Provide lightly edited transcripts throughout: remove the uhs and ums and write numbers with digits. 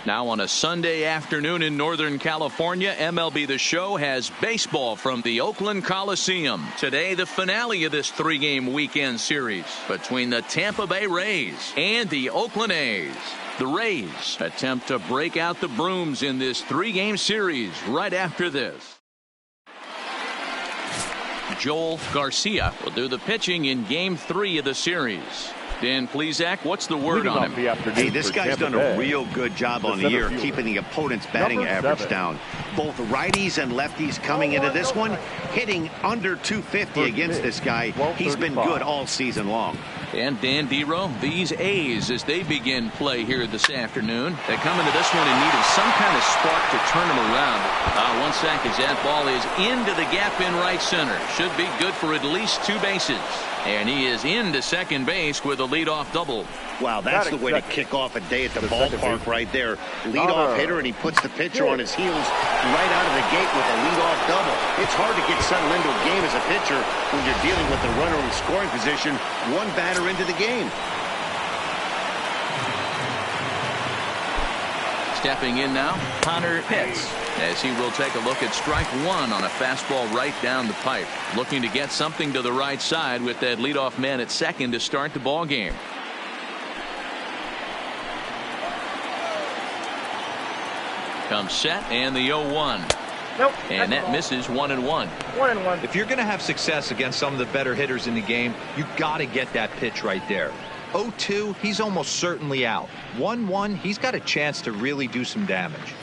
Now on a Sunday afternoon in Northern California, MLB The Show has baseball from the Oakland Coliseum. Today, the finale of this three-game weekend series between the Tampa Bay Rays and the Oakland A's. The Rays attempt to break out the brooms in this three-game series right after this. Joel Garcia will do the pitching in Game 3 of the series. Dan Plesac, what's the word on him? Hey, this guy's done a real good job on the year keeping the opponent's batting average down. Both righties and lefties coming into this one hitting under 250 against this guy. He's been good all season long. And Dan Dero, these A's, as they begin play here this afternoon, they come into this one in need of some kind of spark to turn them around. One sack as that ball is into the gap in right center. Should be good for at least two bases. And he is into second base with a leadoff double. Wow, that's the way to kick off a day at the ballpark right there. Leadoff hitter, and he puts the pitcher on his heels right out of the gate with a leadoff double. It's hard to get settled into a game as a pitcher when you're dealing with the runner in scoring position, one batter into the game. Stepping in now, Connor Pitts, as he will take a look at strike one on a fastball right down the pipe. Looking to get something to the right side with that leadoff man at second to start the ball game. Comes set and the 0-1. Nope, and that misses 1-1. 1-1. If you're going to have success against some of the better hitters in the game, you got to get that pitch right there. 0-2, he's almost certainly out. 1-1, he's got a chance to really do some damage.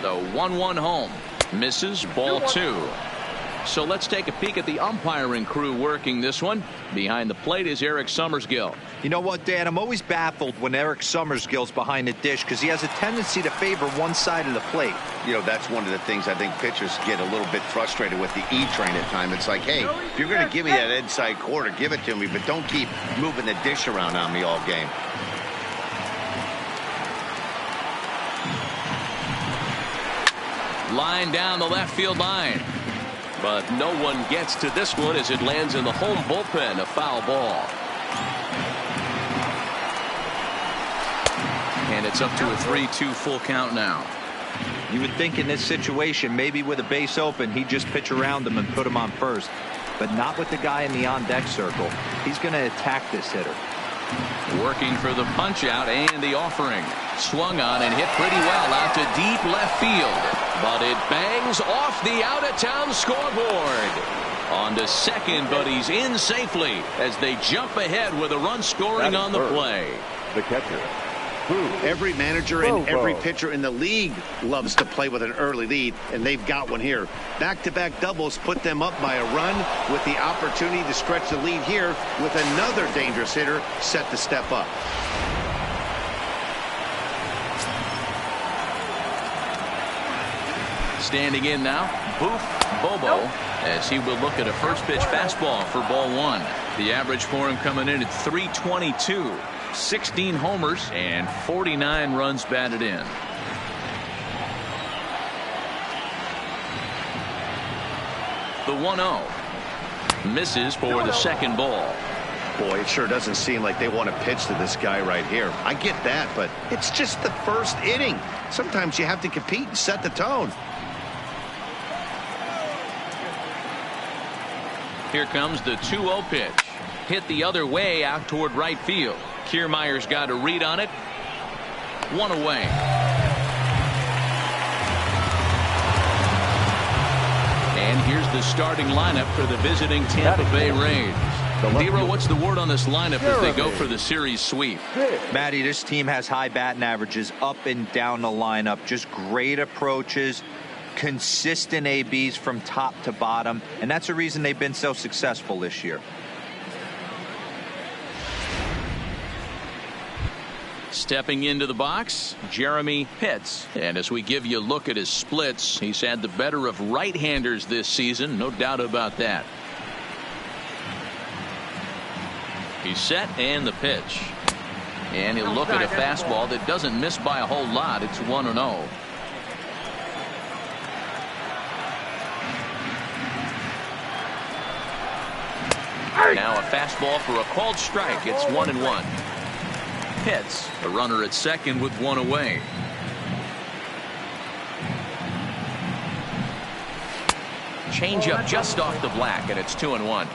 The 1-1 home misses, ball two. So let's take a peek at the umpiring crew working this one. Behind the plate is Eric Summersgill. You know what, Dan? I'm always baffled when Eric Summersgill's behind the dish because he has a tendency to favor one side of the plate. You know, that's one of the things I think pitchers get a little bit frustrated with the E-train at times. It's like, hey, if you're going to give me that inside quarter, give it to me, but don't keep moving the dish around on me all game. Line down the left field line. But no one gets to this one as it lands in the home bullpen. A foul ball. And it's up to a 3-2 full count now. You would think in this situation, maybe with a base open, he'd just pitch around him and put him on first. But not with the guy in the on-deck circle. He's going to attack this hitter. Working for the punch out and the offering. Swung on and hit pretty well out to deep left field. But it bangs off the out-of-town scoreboard. On to second, but he's in safely as they jump ahead with a run scoring on the play. The catcher. Every manager and every pitcher in the league loves to play with an early lead, and they've got one here. Back-to-back doubles put them up by a run with the opportunity to stretch the lead here with another dangerous hitter set to step up. Standing in now, Boof Bobo, as he will look at a first pitch fastball for ball one. The average for him coming in at .322. 16 homers and 49 runs batted in. The 1-0 misses for the second ball. Boy, it sure doesn't seem like they want to pitch to this guy right here. I get that, but it's just the first inning. Sometimes you have to compete and set the tone. Here comes the 2-0 pitch. Hit the other way out toward right field. Kiermaier's got a read on it. One away. And here's the starting lineup for the visiting Tampa Bay Rays. Dero, what's the word on this lineup as they go for the series sweep? Matty, this team has high batting averages up and down the lineup. Just great approaches, consistent ABs from top to bottom, and that's the reason they've been so successful this year. Stepping into the box, Jeremy Pitts. And as we give you a look at his splits, he's had the better of right-handers this season, no doubt about that. He's set and the pitch. And he'll look at a fastball that doesn't miss by a whole lot. It's 1-0. Now a fastball for a called strike. It's 1-1. Pitts, a runner at second with one away. Changeup just off the black, and it's 2-1.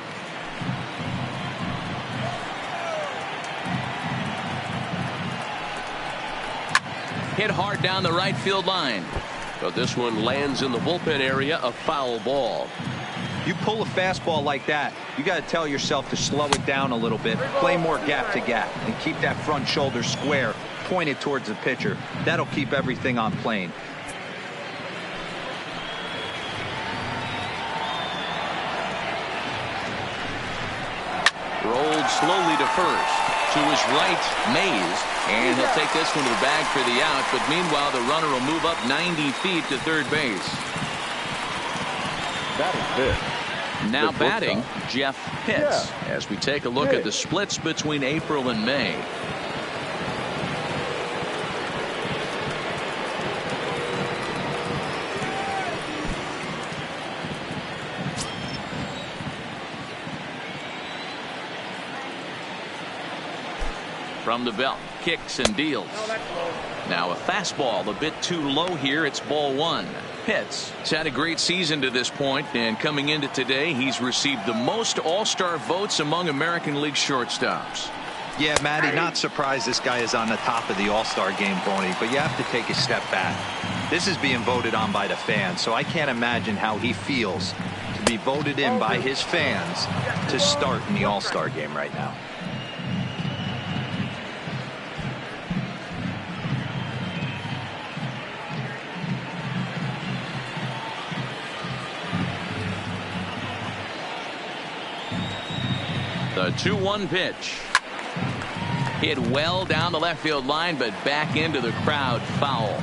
Hit hard down the right field line. But this one lands in the bullpen area, a foul ball. You pull a fastball like that, you got to tell yourself to slow it down a little bit, play more gap to gap, and keep that front shoulder square, pointed towards the pitcher. That'll keep everything on plane. Rolled slowly to first. To his right, Mays. And he'll take this one to the bag for the out. But meanwhile, the runner will move up 90 feet to third base. Now batting, Jeff Pitts. As we take a look at the splits between April and May. From the belt, kicks and deals. Now a fastball a bit too low here. It's ball one. Pitts has had a great season to this point, and coming into today, he's received the most all-star votes among American League shortstops. Yeah, Matty, not surprised this guy is on the top of the all-star game, Boney, but you have to take a step back. This is being voted on by the fans, so I can't imagine how he feels to be voted in by his fans to start in the all-star game right now. The 2-1 pitch. Hit well down the left field line, but back into the crowd, foul. In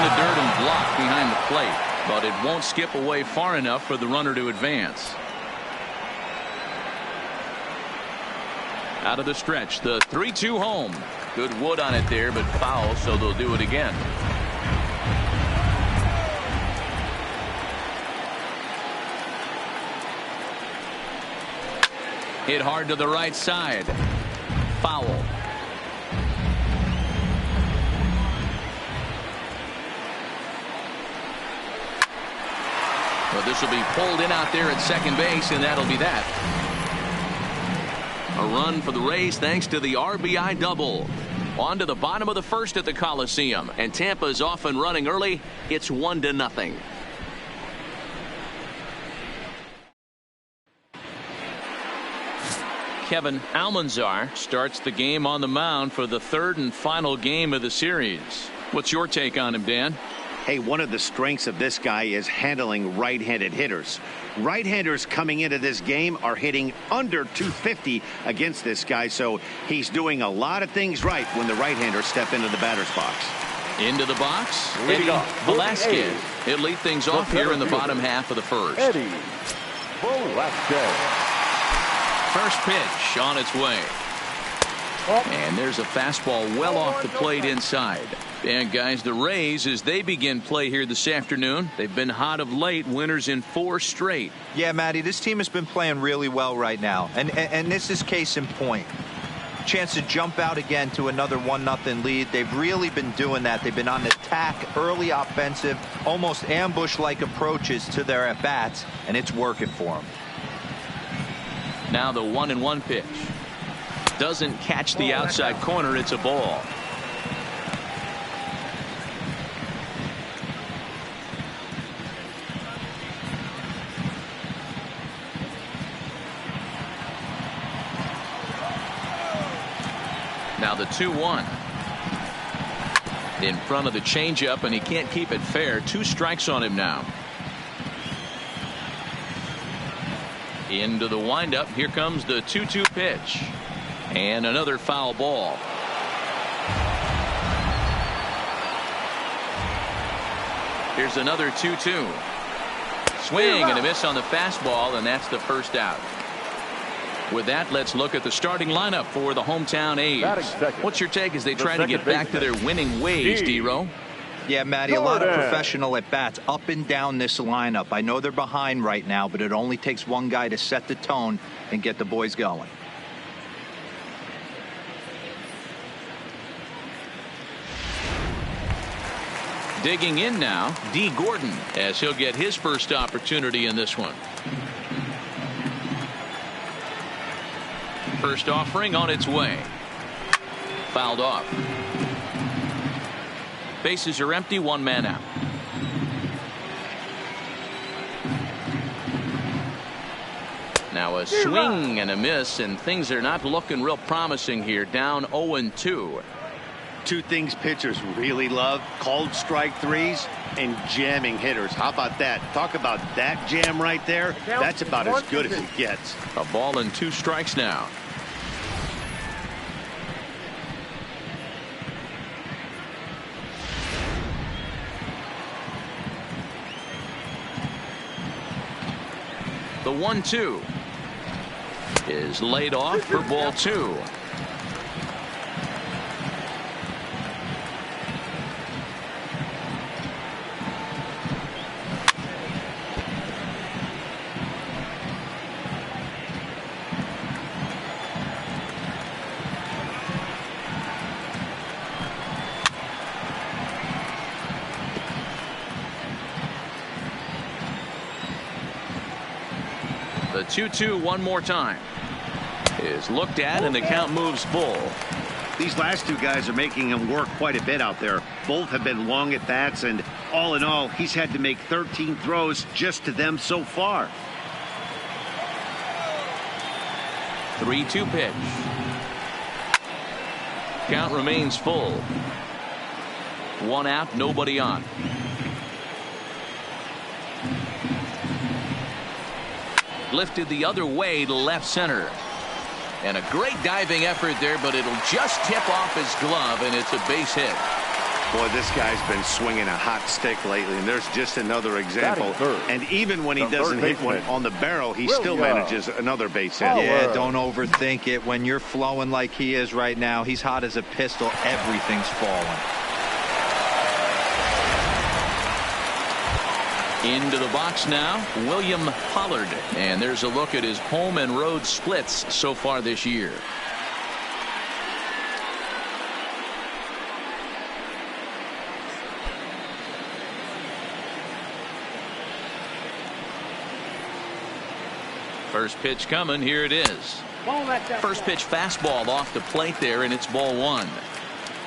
the dirt and blocked behind the plate, but it won't skip away far enough for the runner to advance. Out of the stretch, the 3-2 home. Good wood on it there, but foul, so they'll do it again. Hit hard to the right side. Foul. Well, this will be pulled in out there at second base, and that'll be that. A run for the Rays thanks to the RBI double. On to the bottom of the first at the Coliseum, and Tampa is off and running early. It's 1-0. Kevin Almanzar starts the game on the mound for the third and final game of the series. What's your take on him, Dan? Hey, one of the strengths of this guy is handling right-handed hitters. Right-handers coming into this game are hitting under 250 against this guy, so he's doing a lot of things right when the right-handers step into the batter's box. Into the box, Eddie Velasquez. He'll lead things off here in the bottom half of the first. Eddie Velasquez. First pitch on its way. And there's a fastball well off the plate inside. And guys, the Rays, as they begin play here this afternoon, they've been hot of late, winners in 4 straight. Yeah, Matty, this team has been playing really well right now. And this is case in point. Chance to jump out again to another 1-0 lead. They've really been doing that. They've been on attack, early offensive, almost ambush-like approaches to their at-bats, and it's working for them. Now the 1-1 pitch. Doesn't catch the outside corner. It's a ball. Now the 2-1. In front of the changeup, and he can't keep it fair. 2 strikes on him now. Into the windup. Here comes the 2-2 pitch. And another foul ball. Here's another 2-2. Swing and a miss on the fastball, and that's the first out. With that, let's look at the starting lineup for the hometown A's. What's your take as they try to get back to their winning ways, D-Row? Yeah, Matty, a lot of professional at-bats up and down this lineup. I know they're behind right now, but it only takes one guy to set the tone and get the boys going. Digging in now, D. Gordon, as he'll get his first opportunity in this one. First offering on its way. Fouled off. Bases are empty, one man out. Now a swing and a miss, and things are not looking real promising here. Down 0-2. Two things pitchers really love: called strike threes and jamming hitters. How about that? Talk about that jam right there. That's about as good as it gets. A ball and 2 strikes now. The 1-2 is laid off for ball 2. The 2-2 one more time is looked at, and the count moves full. These last two guys are making him work quite a bit out there. Both have been long at bats, and all in all, he's had to make 13 throws just to them so far. 3-2 pitch. Count remains full. 1 out, nobody on. Lifted the other way to left center. And a great diving effort there, but it'll just tip off his glove, and it's a base hit. Boy, this guy's been swinging a hot stick lately, and there's just another example. And even when he doesn't hit one on the barrel, he still manages another base hit. Yeah, don't overthink it. When you're flowing like he is right now, he's hot as a pistol. Everything's falling. Into the box now, William Pollard. And there's a look at his home and road splits so far this year. First pitch coming. Here it is. First pitch fastball off the plate there, and it's ball 1.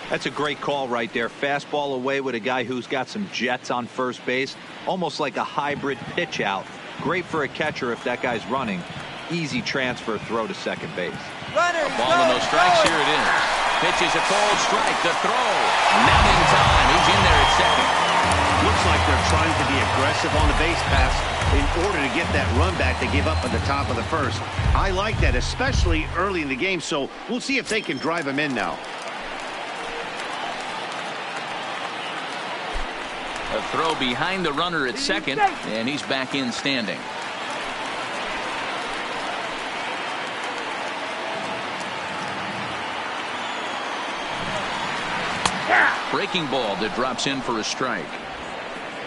That's a great call right there. Fastball away with a guy who's got some jets on first base. Almost like a hybrid pitch out. Great for a catcher if that guy's running. Easy transfer throw to second base. A ball and no strikes. Here it is. Pitches a cold strike. The throw. Not in time. He's in there at second. Looks like they're trying to be aggressive on the base pass in order to get that run back they gave up at the top of the first. I like that, especially early in the game, so we'll see if they can drive him in now. A throw behind the runner at second, and he's back in standing. Breaking ball that drops in for a strike.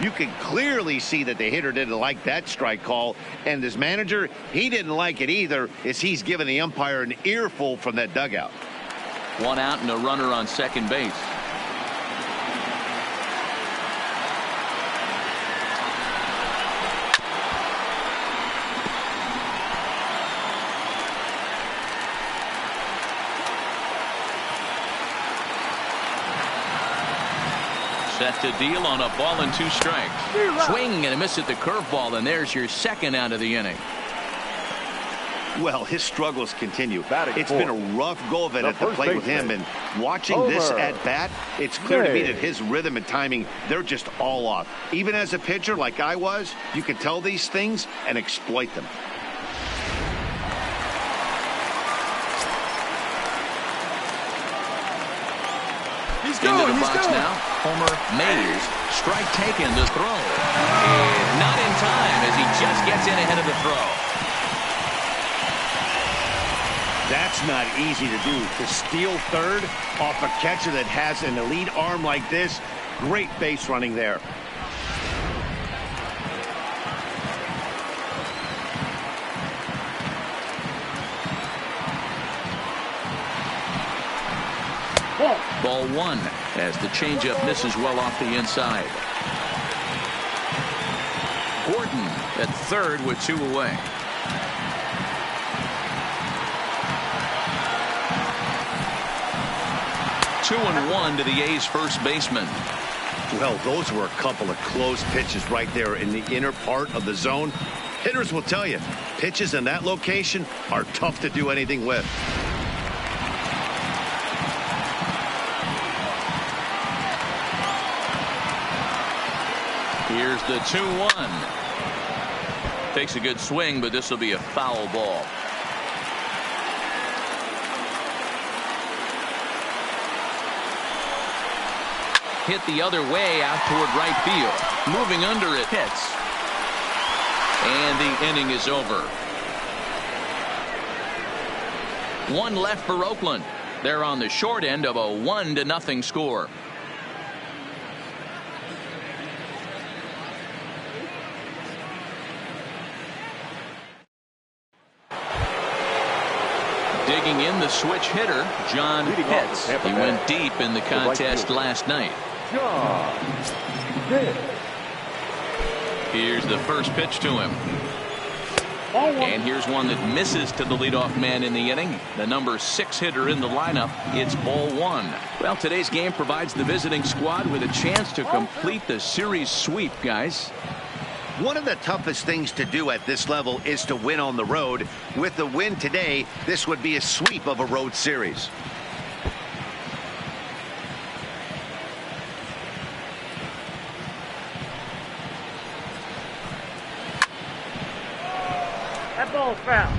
You can clearly see that the hitter didn't like that strike call, and his manager, he didn't like it either, as he's given the umpire an earful from that dugout. 1 out and a runner on second base. Set to deal on a ball and 2 strikes. Swing and a miss at the curveball, and there's your second out of the inning. Well, his struggles continue. It's been a rough go of it at the plate with him, and watching this at bat, it's clear to me that his rhythm and timing, they're just all off. Even as a pitcher like I was, you can tell these things and exploit them. Into the box now, Homer Mays. Strike taken, the throw. And not in time as he just gets in ahead of the throw. That's not easy to do. To steal third off a catcher that has an elite arm like this, Great base running there. Ball one as the changeup misses well off the inside. Gordon at third with 2 away. Two and one to the A's first baseman. Well, those were a couple of close pitches right there in the inner part of the zone. Hitters will tell you, pitches in that location are tough to do anything with. Here's the 2-1. Takes a good swing, but this will be a foul ball. Hit the other way out toward right field. Moving under it, hits. And the inning is over. One left for Oakland. They're on the short end of a 1-0 score. Digging in, the switch hitter, John Pitts. He went deep in the contest last night. Here's the first pitch to him. And here's one that misses to the leadoff man in the inning. The number 6 hitter in the lineup. It's ball one. Well, today's game provides the visiting squad with a chance to complete the series sweep, guys. One of the toughest things to do at this level is to win on the road. With the win today, this would be a sweep of a road series. That ball's foul.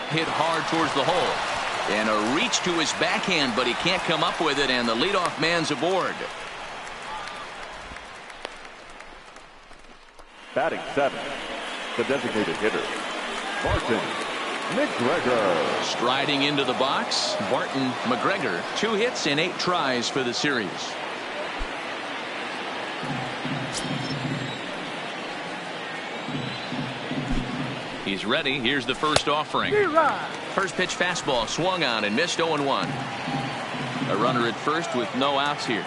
Hit hard towards the hole. And a reach to his backhand, but he can't come up with it, and the leadoff man's aboard. Batting 7, the designated hitter, Barton McGregor. Striding into the box, Barton McGregor. 2 hits and 8 tries for the series. He's ready. Here's the first offering. First pitch fastball swung on and missed. 0-1. A runner at first with no outs here.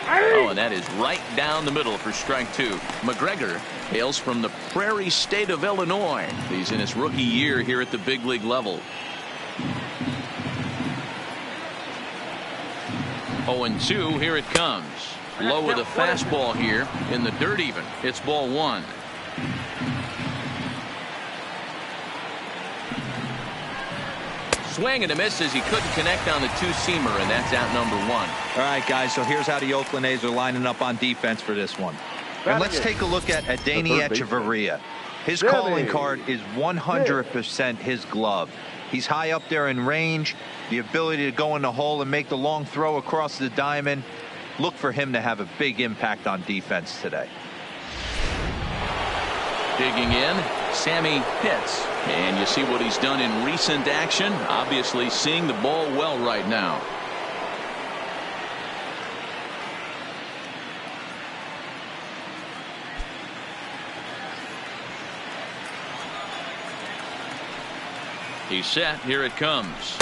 Oh, and that is right down the middle for strike 2. McGregor hails from the Prairie State of Illinois. He's in his rookie year here at the big league level. 0-2. Here it comes. Low with a fastball here in the dirt even. It's ball one. Swing and a miss as he couldn't connect on the two-seamer, and that's out number 1. All right, guys, so here's how the Oakland A's are lining up on defense for this one. And let's take a look at Adeiny Echeverria. His calling card is 100% his glove. He's high up there in range, the ability to go in the hole and make the long throw across the diamond. Look for him to have a big impact on defense today. Digging in, Sammy Pitts. And you see what he's done in recent action. Obviously seeing the ball well right now. He's set. Here it comes.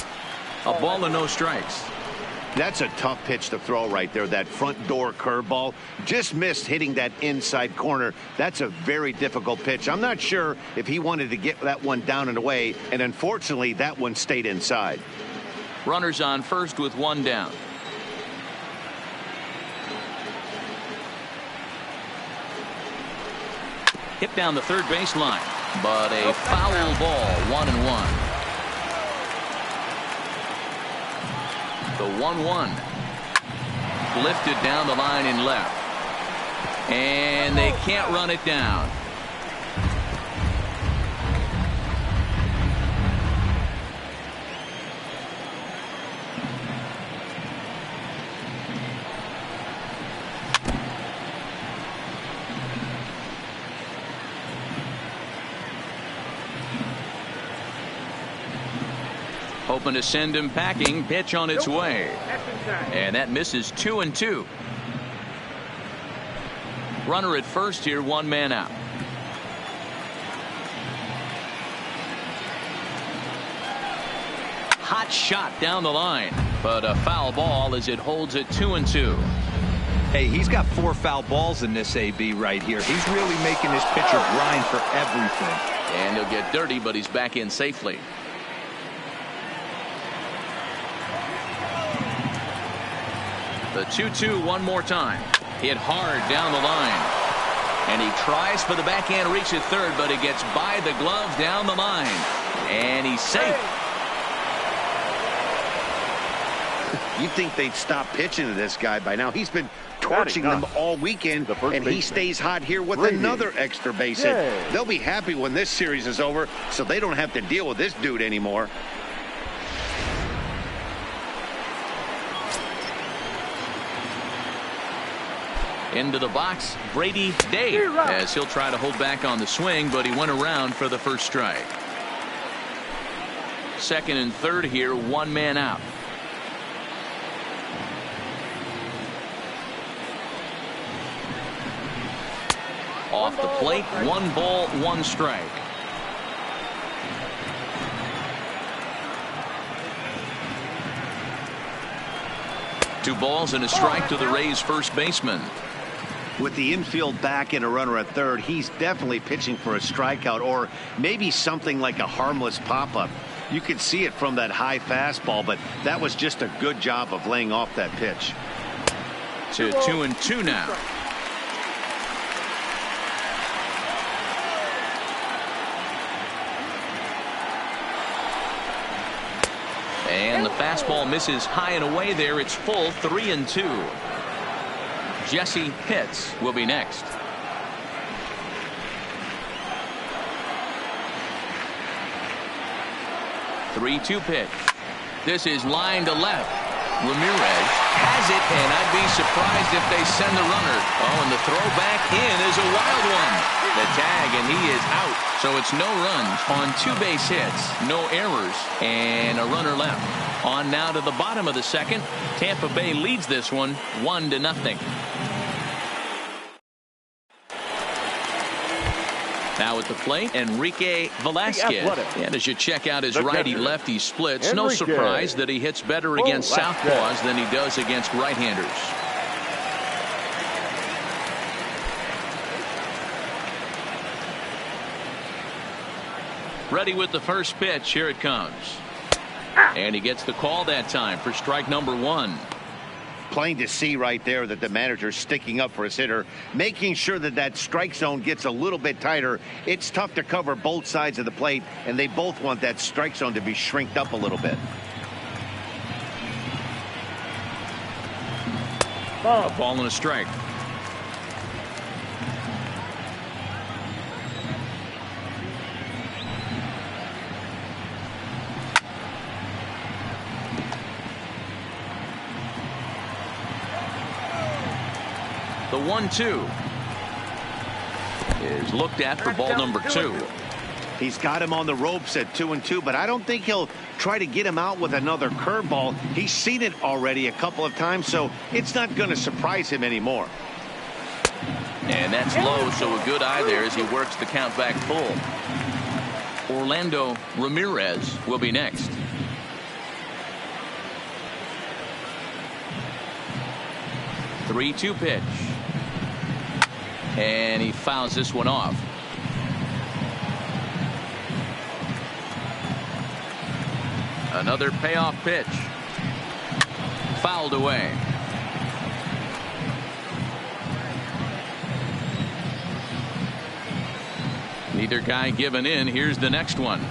A ball and no strikes. That's a tough pitch to throw right there. That front door curveball just missed hitting that inside corner. That's a very difficult pitch. I'm not sure if he wanted to get that one down and away, and unfortunately that one stayed inside. Runners on first with 1 down. Hit down the third baseline, but a foul ball. 1-1. The 1-1 lifted down the line in left, and they can't run it down. Hoping to send him packing. Pitch on its way. And that misses 2-2. Runner at first here, 1 man out. Hot shot down the line, but a foul ball as it holds it 2-2. Hey, he's got 4 foul balls in this AB right here. He's really making his pitcher grind for everything. And he'll get dirty, but he's back in safely. The 2-2 one more time. Hit hard down the line. And he tries for the backhand reach at third, but it gets by the glove down the line. And he's safe. You'd think they'd stop pitching to this guy by now. He's been torching them all weekend, and he stays hot here with another extra base hit. They'll be happy when this series is over, so they don't have to deal with this dude anymore. Into the box, Brady Day, as he'll try to hold back on the swing, but he went around for the first strike. Second and third here, 1 man out. Off the plate, 1 ball, 1 strike. Two balls and a strike to the Rays first baseman. With the infield back and a runner at third, he's definitely pitching for a strikeout or maybe something like a harmless pop-up. You could see it from that high fastball, but that was just a good job of laying off that pitch. To 2-2 now. And the fastball misses high and away there. It's full, 3-2. Jesse Pitts will be next. 3-2 pitch. This is line to left. Ramirez has it, and I'd be surprised if they send the runner. Oh, and the throw back in is a wild one. The tag, and he is out. So it's no runs on 2 base hits, no errors, and a runner left. On now to the bottom of the second. Tampa Bay leads this one 1-0. Now at the plate, Enrique Velasquez. And as you check out his righty-lefty splits, no surprise that he hits better against southpaws than he does against right-handers. Ready with the first pitch. Here it comes. And he gets the call that time for strike number 1. Plain to see right there that the manager's sticking up for his hitter, making sure that that strike zone gets a little bit tighter. It's tough to cover both sides of the plate, and they both want that strike zone to be shrinked up a little bit. A ball and a strike. The 1-2 is looked at for ball number 2. He's got him on the ropes at 2-2, but I don't think he'll try to get him out with another curveball. He's seen it already a couple of times, so it's not going to surprise him anymore. And that's low, so a good eye there as he works the count back full. Orlando Ramirez will be next. 3-2 pitch. And he fouls this one off. Another payoff pitch. Fouled away. Neither guy giving in. Here's the next one.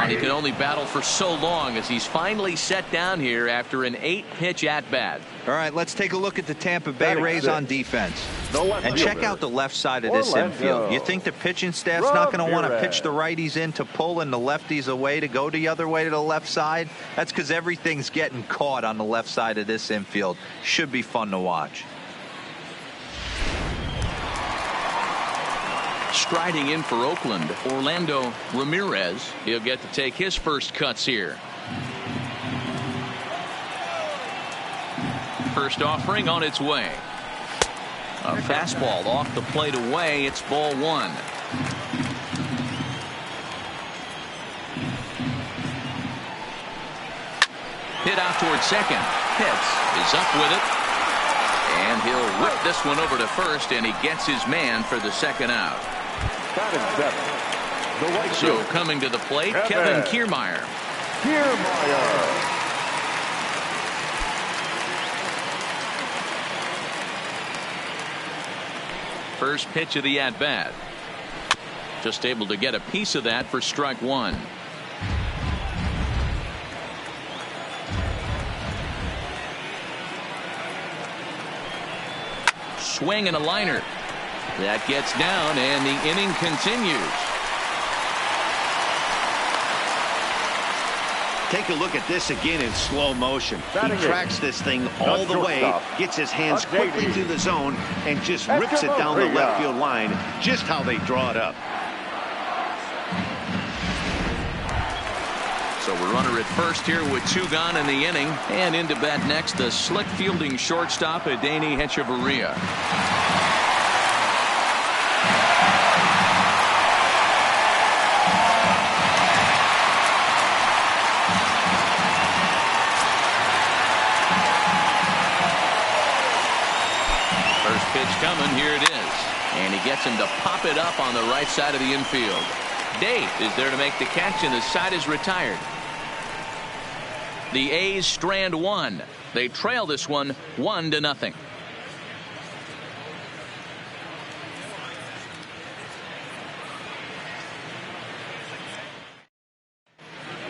He can only battle for so long as he's finally set down here after an 8-pitch at-bat. All right, let's take a look at the Tampa Bay Rays on defense. And check out the left side of this infield. You think the pitching staff's not going to want to pitch the righties in to pull and the lefties away to go the other way to the left side? That's because everything's getting caught on the left side of this infield. Should be fun to watch. Striding in for Oakland, Orlando Ramirez. He'll get to take his first cuts here. First offering on its way. A fastball off the plate away. It's ball one. Hit out towards second. Pitts is up with it. And he'll whip this one over to first, and he gets his man for the second out. So coming to the plate, Kevin Kiermaier. First pitch of the at-bat. Just able to get a piece of that for strike one. Swing and a liner. That gets down, and the inning continues. Take a look at this again in slow motion. He tracks this thing all the way, gets his hands quickly through the zone, and just rips it down the left field line, just how they draw it up. So we're runner at first here with two gone in the inning. And into bat next, the slick fielding shortstop, Adeiny Hechavarria. First pitch coming, here it is. And he gets him to pop it up on the right side of the infield. Dave is there to make the catch, and the side is retired. The A's strand one. They trail this one 1-0.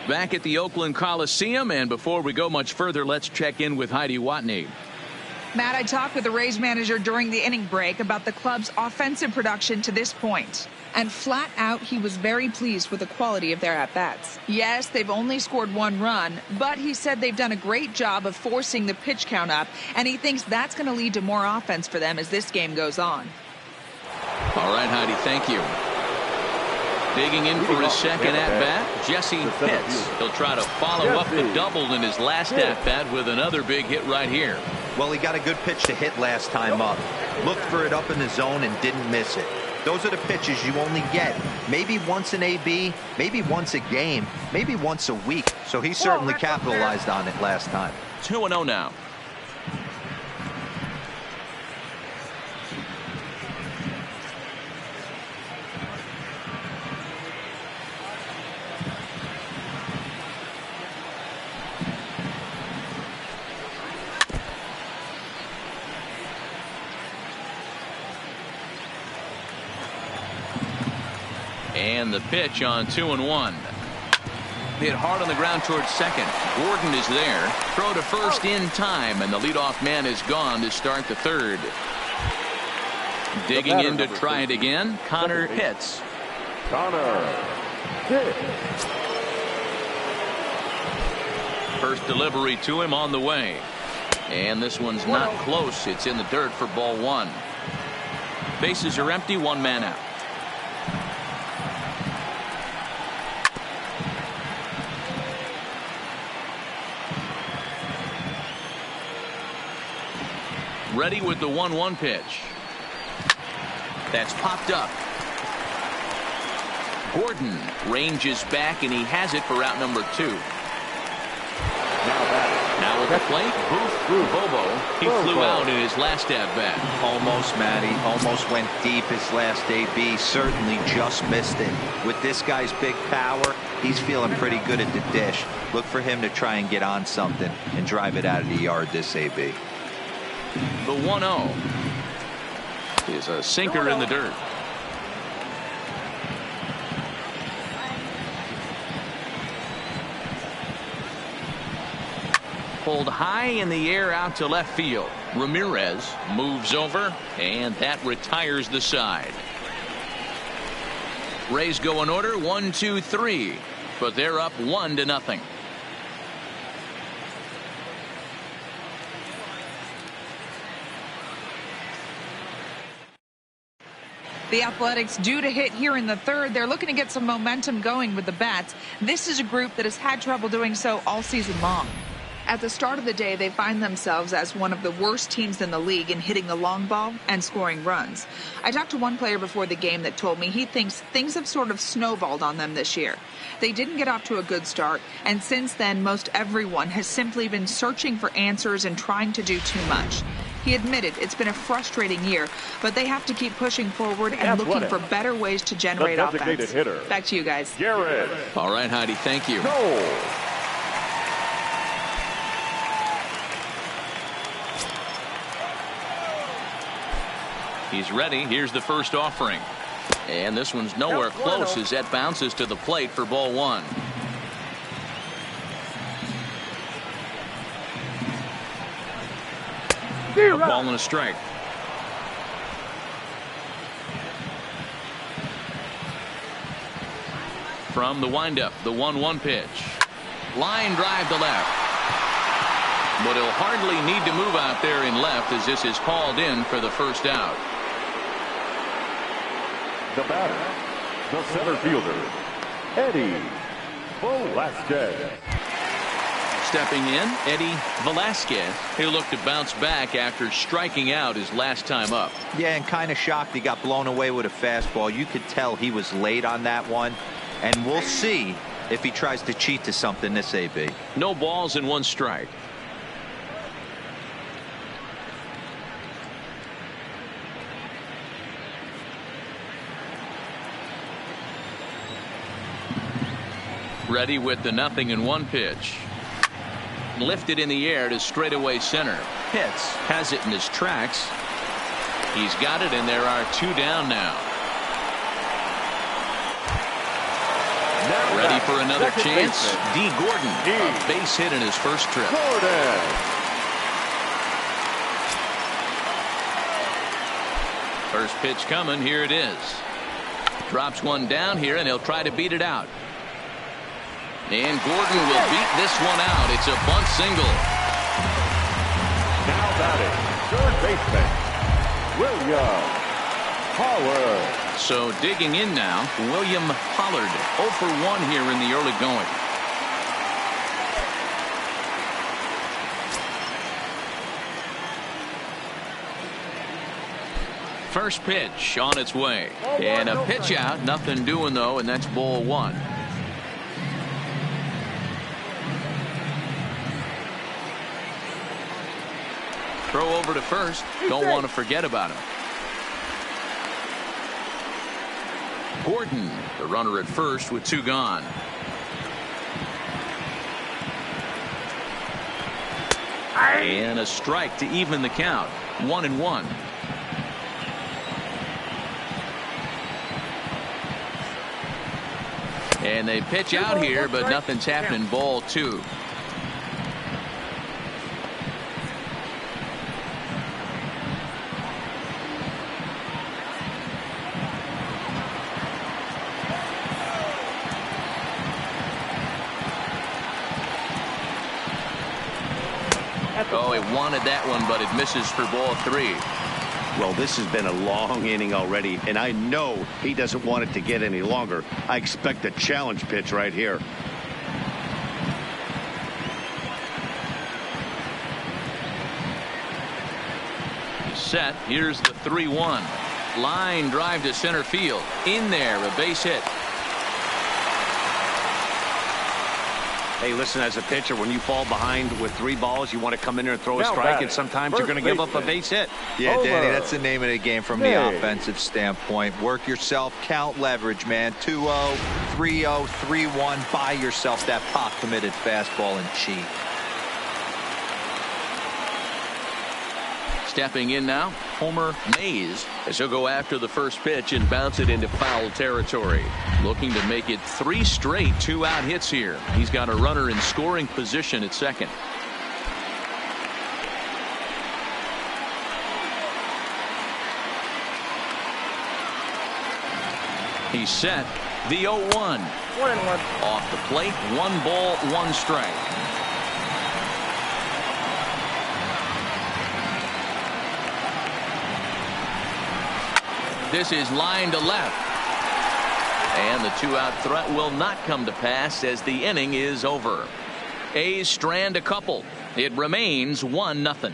Back at the Oakland Coliseum, and before we go much further, let's check in with Heidi Watney. Matt, I talked with the Rays manager during the inning break about the club's offensive production to this point. And flat out, he was very pleased with the quality of their at-bats. Yes, they've only scored one run, but he said they've done a great job of forcing the pitch count up, and he thinks that's going to lead to more offense for them as this game goes on. All right, Heidi, thank you. Digging in for his second at-bat, Jesse Pitts. He'll try to follow up the double in his last at-bat with another big hit right here. Well, he got a good pitch to hit last time up. Looked for it up in the zone and didn't miss it. Those are the pitches you only get maybe once in AB, maybe once a game, maybe once a week. So he certainly capitalized on it last time. 2-0 now. And the pitch on 2-1. Hit hard on the ground towards second. Gordon is there. Throw to first in time, and the leadoff man is gone to start the third. Digging in to try it again, Connor Pitts. First delivery to him on the way. And this one's not close. It's in the dirt for ball one. Bases are empty, one man out. Ready with the 1-1 pitch. That's popped up. Gordon ranges back, and he has it for out number 2. Now at the plate, Booth Bobo. He flew out in his last at-bat. Almost, Matty. Almost went deep his last AB. Certainly just missed it. With this guy's big power, he's feeling pretty good at the dish. Look for him to try and get on something and drive it out of the yard this AB. The 1-0 is a sinker in the dirt. Pulled high in the air out to left field. Ramirez moves over, and that retires the side. Rays go in order 1, 2, 3, but they're up 1-0. The Athletics due to hit here in the third. They're looking to get some momentum going with the bats. This is a group that has had trouble doing so all season long. At the start of the day, they find themselves as one of the worst teams in the league in hitting the long ball and scoring runs. I talked to one player before the game that told me he thinks things have sort of snowballed on them this year. They didn't get off to a good start, and since then, most everyone has simply been searching for answers and trying to do too much. He admitted it's been a frustrating year, but they have to keep pushing forward and looking for better ways to generate offense. Hitter. Back to you guys. Jared. All right, Heidi, thank you. Goal. He's ready. Here's the first offering. And this one's nowhere close as that bounces to the plate for ball one. A ball and a strike. From the windup, the 1-1 pitch. Line drive to left. But he'll hardly need to move out there in left as this is called in for the first out. The batter, the center fielder, Eddie Velasquez. Stepping in, Eddie Velasquez. He'll look to bounce back after striking out his last time up. Yeah, and kind of shocked he got blown away with a fastball. You could tell he was late on that one. And we'll see if he tries to cheat to something this AB. No balls and one strike. Ready with the 0-1 pitch. Lifted in the air to straightaway center. Hits. Has it in his tracks. He's got it, and there are two down now. Ready for another chance. D. Gordon. A base hit in his first trip. Gordon. First pitch coming. Here it is. Drops one down here, and he'll try to beat it out. And Gordon will beat this one out. It's a bunt single. Now batting, third baseman, William Pollard. So digging in now, William Pollard. 0 for 1 here in the early going. First pitch on its way. And a pitch out. Nothing doing, though, and that's ball one. Throw over to first. Don't want to forget about him. Gordon, the runner at first with two gone. And a strike to even the count. 1-1. And they pitch out here, but nothing's happening. Ball two. Oh, he wanted that one, but it misses for ball three. Well, this has been a long inning already, and I know he doesn't want it to get any longer. I expect a challenge pitch right here. He's set. Here's the 3-1. Line drive to center field. In there, a base hit. Hey, listen, as a pitcher, when you fall behind with 3 balls, you want to come in there and throw a strike, and sometimes you're going to give up a base hit. Yeah, Danny, that's the name of the game from the offensive standpoint. Work yourself, count leverage, man. 2-0, 3-0, 3-1. Buy yourself that pot-committed fastball and cheat. Stepping in now, Homer Mays, as he'll go after the first pitch and bounce it into foul territory. Looking to make it 3 straight 2-out hits here. He's got a runner in scoring position at second. He's set. The 0-1. 1-1. Off the plate, 1 ball, 1 strike. This is line to left. And the 2-out threat will not come to pass as the inning is over. A's strand a couple. It remains 1-0.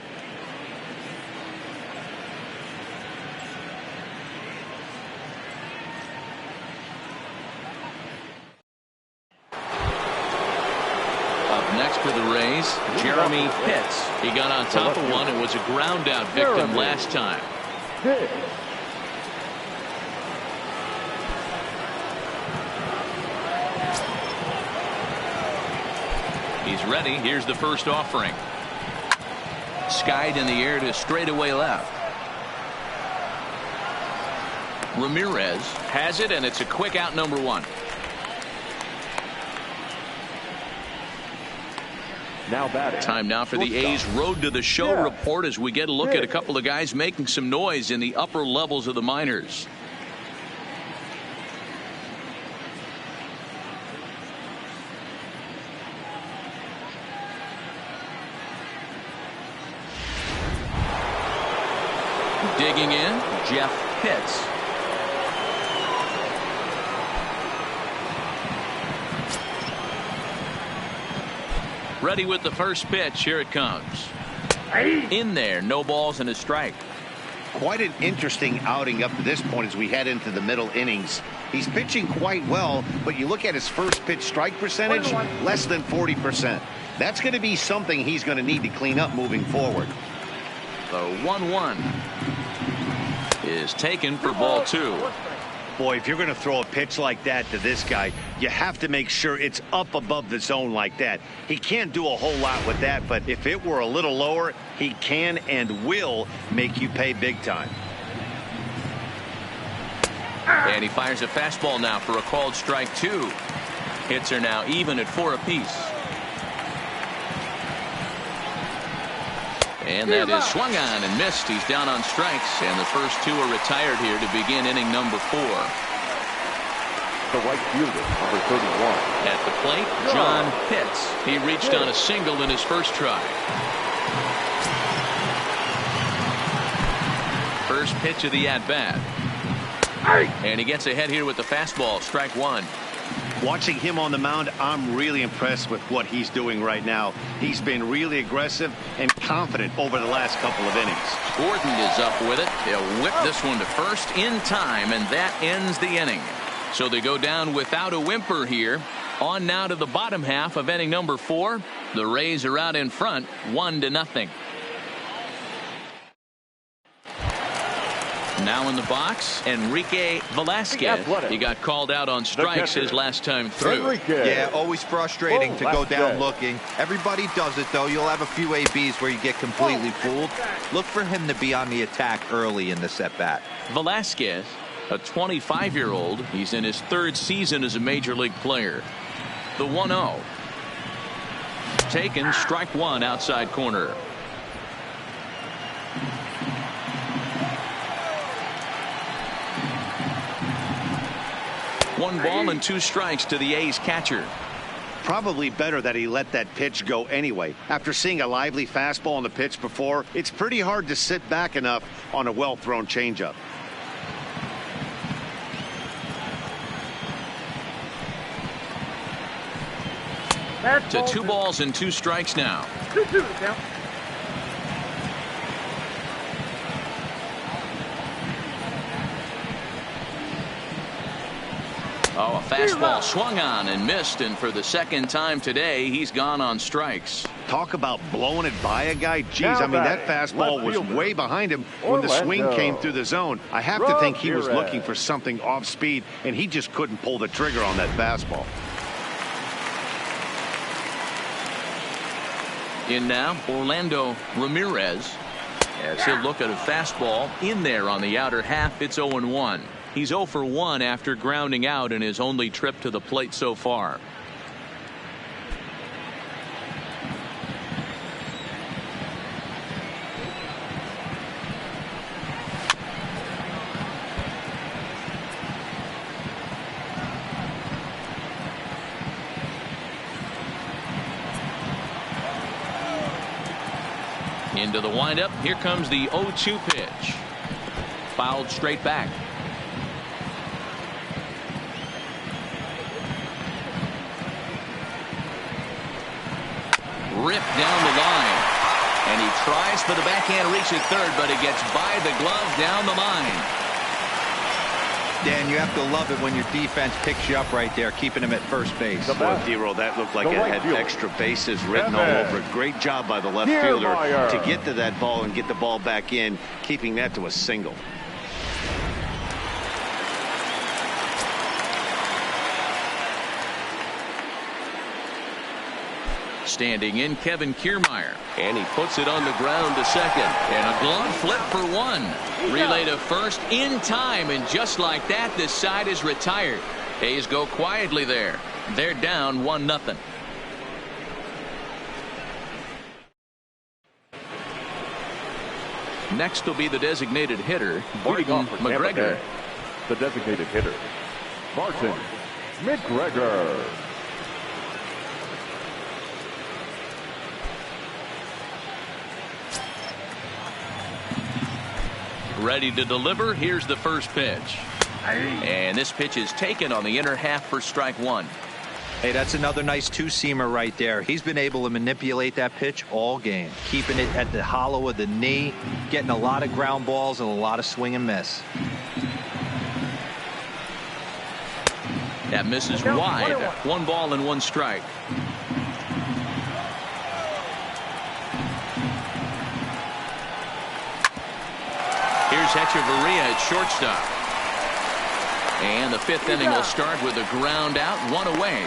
Up next for the Rays, Jeremy Pitts. He got on top of one and was a ground out victim last time. He's ready. Here's the first offering. Skied in the air to straightaway left. Ramirez has it, and it's a quick out, number one. Now batting. Time now for the A's Road to the Show report as we get a look at a couple of guys making some noise in the upper levels of the minors. Digging in, Jeff Pitts. Ready with the first pitch. Here it comes. In there, no balls and a strike. Quite an interesting outing up to this point as we head into the middle innings. He's pitching quite well, but you look at his first pitch strike percentage, less than 40%. That's going to be something he's going to need to clean up moving forward. The 1-1 is taken for ball two. Boy, if you're going to throw a pitch like that to this guy, you have to make sure it's up above the zone like that. He can't do a whole lot with that, but if it were a little lower, he can and will make you pay big time. And he fires a fastball now for a called strike two. Hits are now even at 4 apiece. And that is swung on and missed. He's down on strikes, and the first two are retired here to begin inning number 4. The right fielder, number 31. At the plate, John Pitts. He reached on a single in his first try. First pitch of the at-bat. And he gets ahead here with the fastball, strike one. Watching him on the mound, I'm really impressed with what he's doing right now. He's been really aggressive and confident over the last couple of innings. Gordon is up with it. They'll whip this one to first in time, and that ends the inning. So they go down without a whimper here. On now to the bottom half of inning number 4. The Rays are out in front, 1-0. Now in the box, Enrique Velasquez. He got called out on strikes his last time through. Yeah, always frustrating to go down looking. Everybody does it, though. You'll have a few ABs where you get completely fooled. Look for him to be on the attack early in this at-bat. Velasquez, a 25-year-old. He's in his 3rd season as a major league player. The 1-0. Taken, strike one, outside corner. One ball and 2 strikes to the A's catcher. Probably better that he let that pitch go anyway. After seeing a lively fastball on the pitch before, it's pretty hard to sit back enough on a well-thrown changeup. To 2 balls and 2 strikes now. 2-2 count. Oh, a fastball swung on and missed, and for the second time today, he's gone on strikes. Talk about blowing it by a guy. Geez, I mean, that fastball was way behind him when the swing came through the zone. I have to think he was looking for something off speed, and he just couldn't pull the trigger on that fastball. In now, Orlando Ramirez, as he'll look at a fastball in there on the outer half. It's 0-1. He's 0 for 1 after grounding out in his only trip to the plate so far. Into the windup. Here comes the 0-2 pitch. Fouled straight back. Ripped down the line. tries for the backhand reach at third, but it gets by the glove down the line. Dan, you have to love it when your defense picks you up right there, keeping him at first base. Well, D-Roll, that looked like it had extra bases written all over it. Great job by the left fielder to get to that ball and get the ball back in, keeping that to a single. Standing in, Kevin Kiermaier. And he puts it on the ground to second. And a glove flip for one. Relay to first in time, and just like that, this side is retired. A's go quietly there. They're down 1-0. Next will be the designated hitter, Martin McGregor. The designated hitter, Martin McGregor. Ready to deliver. Here's the first pitch. And this pitch is taken on the inner half for strike one. Hey, that's another nice two-seamer right there. He's been able to manipulate that pitch all game, keeping it at the hollow of the knee, getting a lot of ground balls and a lot of swing and miss. That misses wide. 1 ball and 1 strike. Here's Hechavarria at shortstop. And the 5th inning will start with a ground out, 1 away.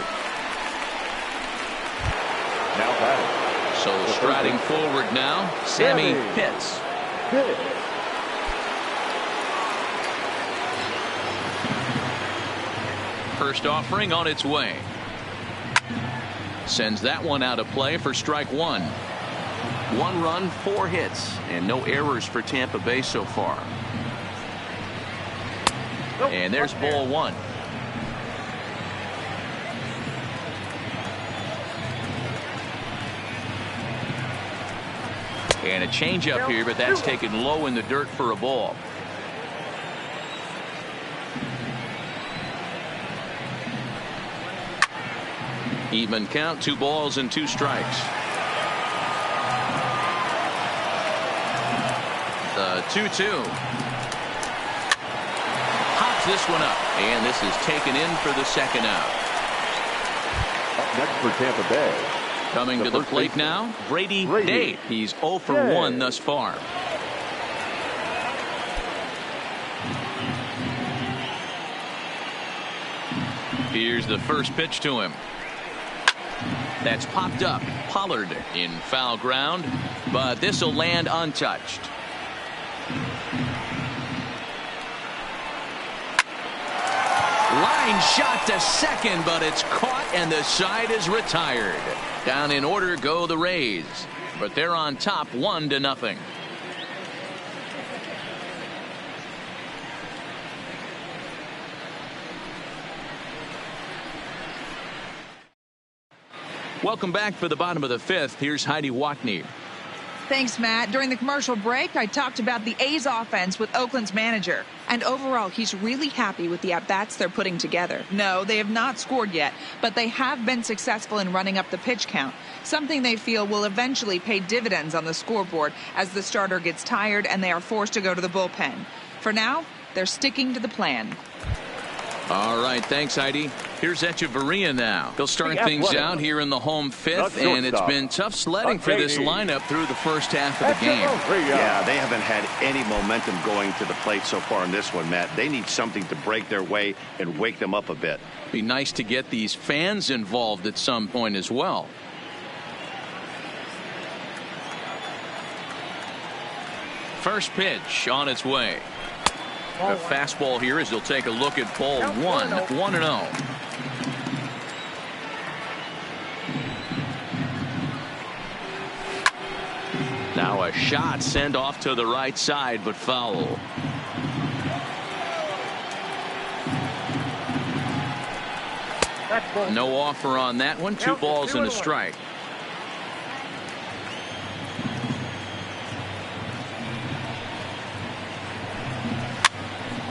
Now batting. So striding forward now, Sammy Pitts. First offering on its way. Sends that one out of play for strike one. 1 run, 4 hits, and no errors for Tampa Bay so far. And there's ball 1. And a changeup here, but that's taken low in the dirt for a ball. Even count, 2 balls and 2 strikes. The 2-2. Hops this one up, and this is taken in for the second out. Up next for Tampa Bay. Coming to the plate now, Brady Day. He's 0 for 1 thus far. Here's the first pitch to him. That's popped up. Pollard in foul ground, but this will land untouched. Line shot to second, but it's caught and the side is retired. Down in order go the Rays, but they're on top 1-0. Welcome back for the bottom of the 5th. Here's Heidi Watney. Thanks, Matt. During the commercial break, I talked about the A's offense with Oakland's manager. And overall, he's really happy with the at-bats they're putting together. No, they have not scored yet, but they have been successful in running up the pitch count, something they feel will eventually pay dividends on the scoreboard as the starter gets tired and they are forced to go to the bullpen. For now, they're sticking to the plan. All right, thanks, Heidi. Here's Hechavarria now. They'll start things out here in the home 5th, and it's been tough sledding for this lineup through the first half of the game. Yeah, they haven't had any momentum going to the plate so far in this one, Matt. They need something to break their way and wake them up a bit. Be nice to get these fans involved at some point as well. First pitch on its way. A fastball here as he'll take a look at ball 1, 1-0. Now a shot sent off to the right side, but foul. No offer on that one. 2 balls and a strike.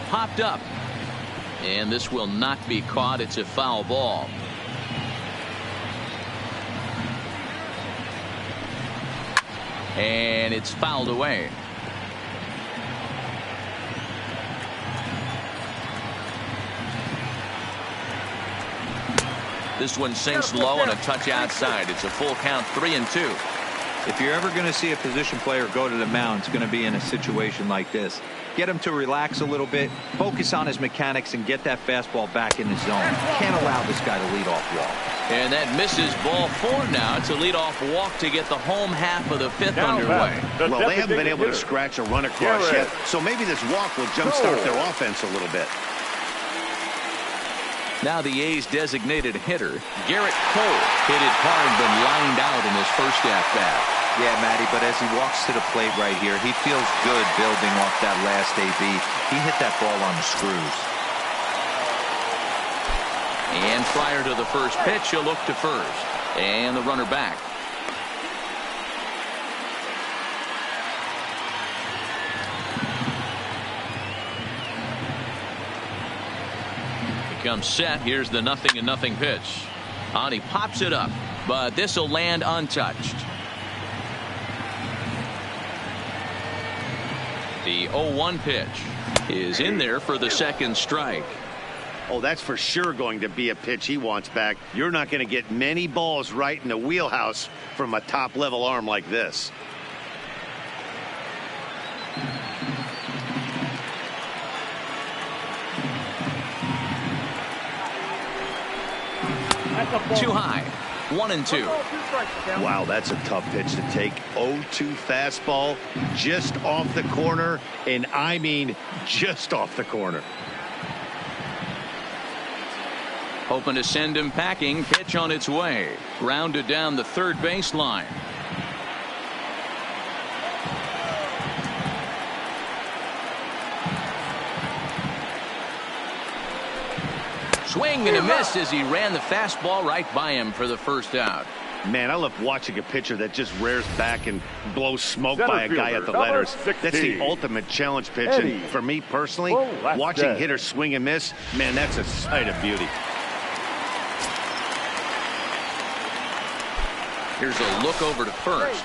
Popped up, and this will not be caught. It's a foul ball. And it's fouled away. This one sinks low and a touch outside. It's a full count, 3-2. If you're ever going to see a position player go to the mound, it's going to be in a situation like this. Get him to relax a little bit, focus on his mechanics, and get that fastball back in the zone. Can't allow this guy to lead off walk. And that misses, ball 4 now. It's a leadoff walk to get the home half of the 5th underway. Well, they haven't been able to scratch a run across yet, so maybe this walk will jumpstart their offense a little bit. Now the A's designated hitter, Garrett Cole, hit it hard but lined out in his first at-bat. Yeah, Matty, but as he walks to the plate right here, he feels good building off that last AB. He hit that ball on the screws. And prior to the first pitch, he'll look to first. And the runner back. He comes set. Here's the 0-0 pitch. And he pops it up, but this will land untouched. The 0-1 pitch is in there for the second strike. Oh, that's for sure going to be a pitch he wants back. You're not going to get many balls right in the wheelhouse from a top-level arm like this. Too high. 1-2. Wow, that's a tough pitch to take. 0-2 fastball just off the corner, and I mean just off the corner. Hoping to send him packing. Pitch on its way. Grounded down the third baseline. Swing and a miss as he ran the fastball right by him for the first out. Man, I love watching a pitcher that just rears back and blows smoke by a guy at the letters. That's the ultimate challenge pitch. And for me personally, watching hitters swing and miss, man, that's a sight of beauty. Here's a look over to first.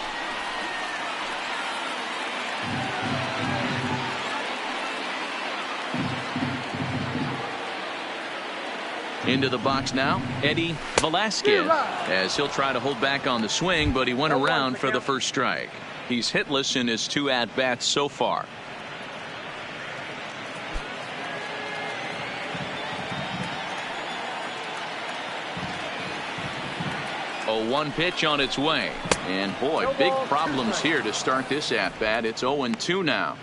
Into the box now, Eddie Velasquez, as he'll try to hold back on the swing, but he went around for the first strike. He's hitless in his 2 at-bats so far. A 1 pitch on its way. And boy, big problems here to start this at-bat. It's 0-2 now.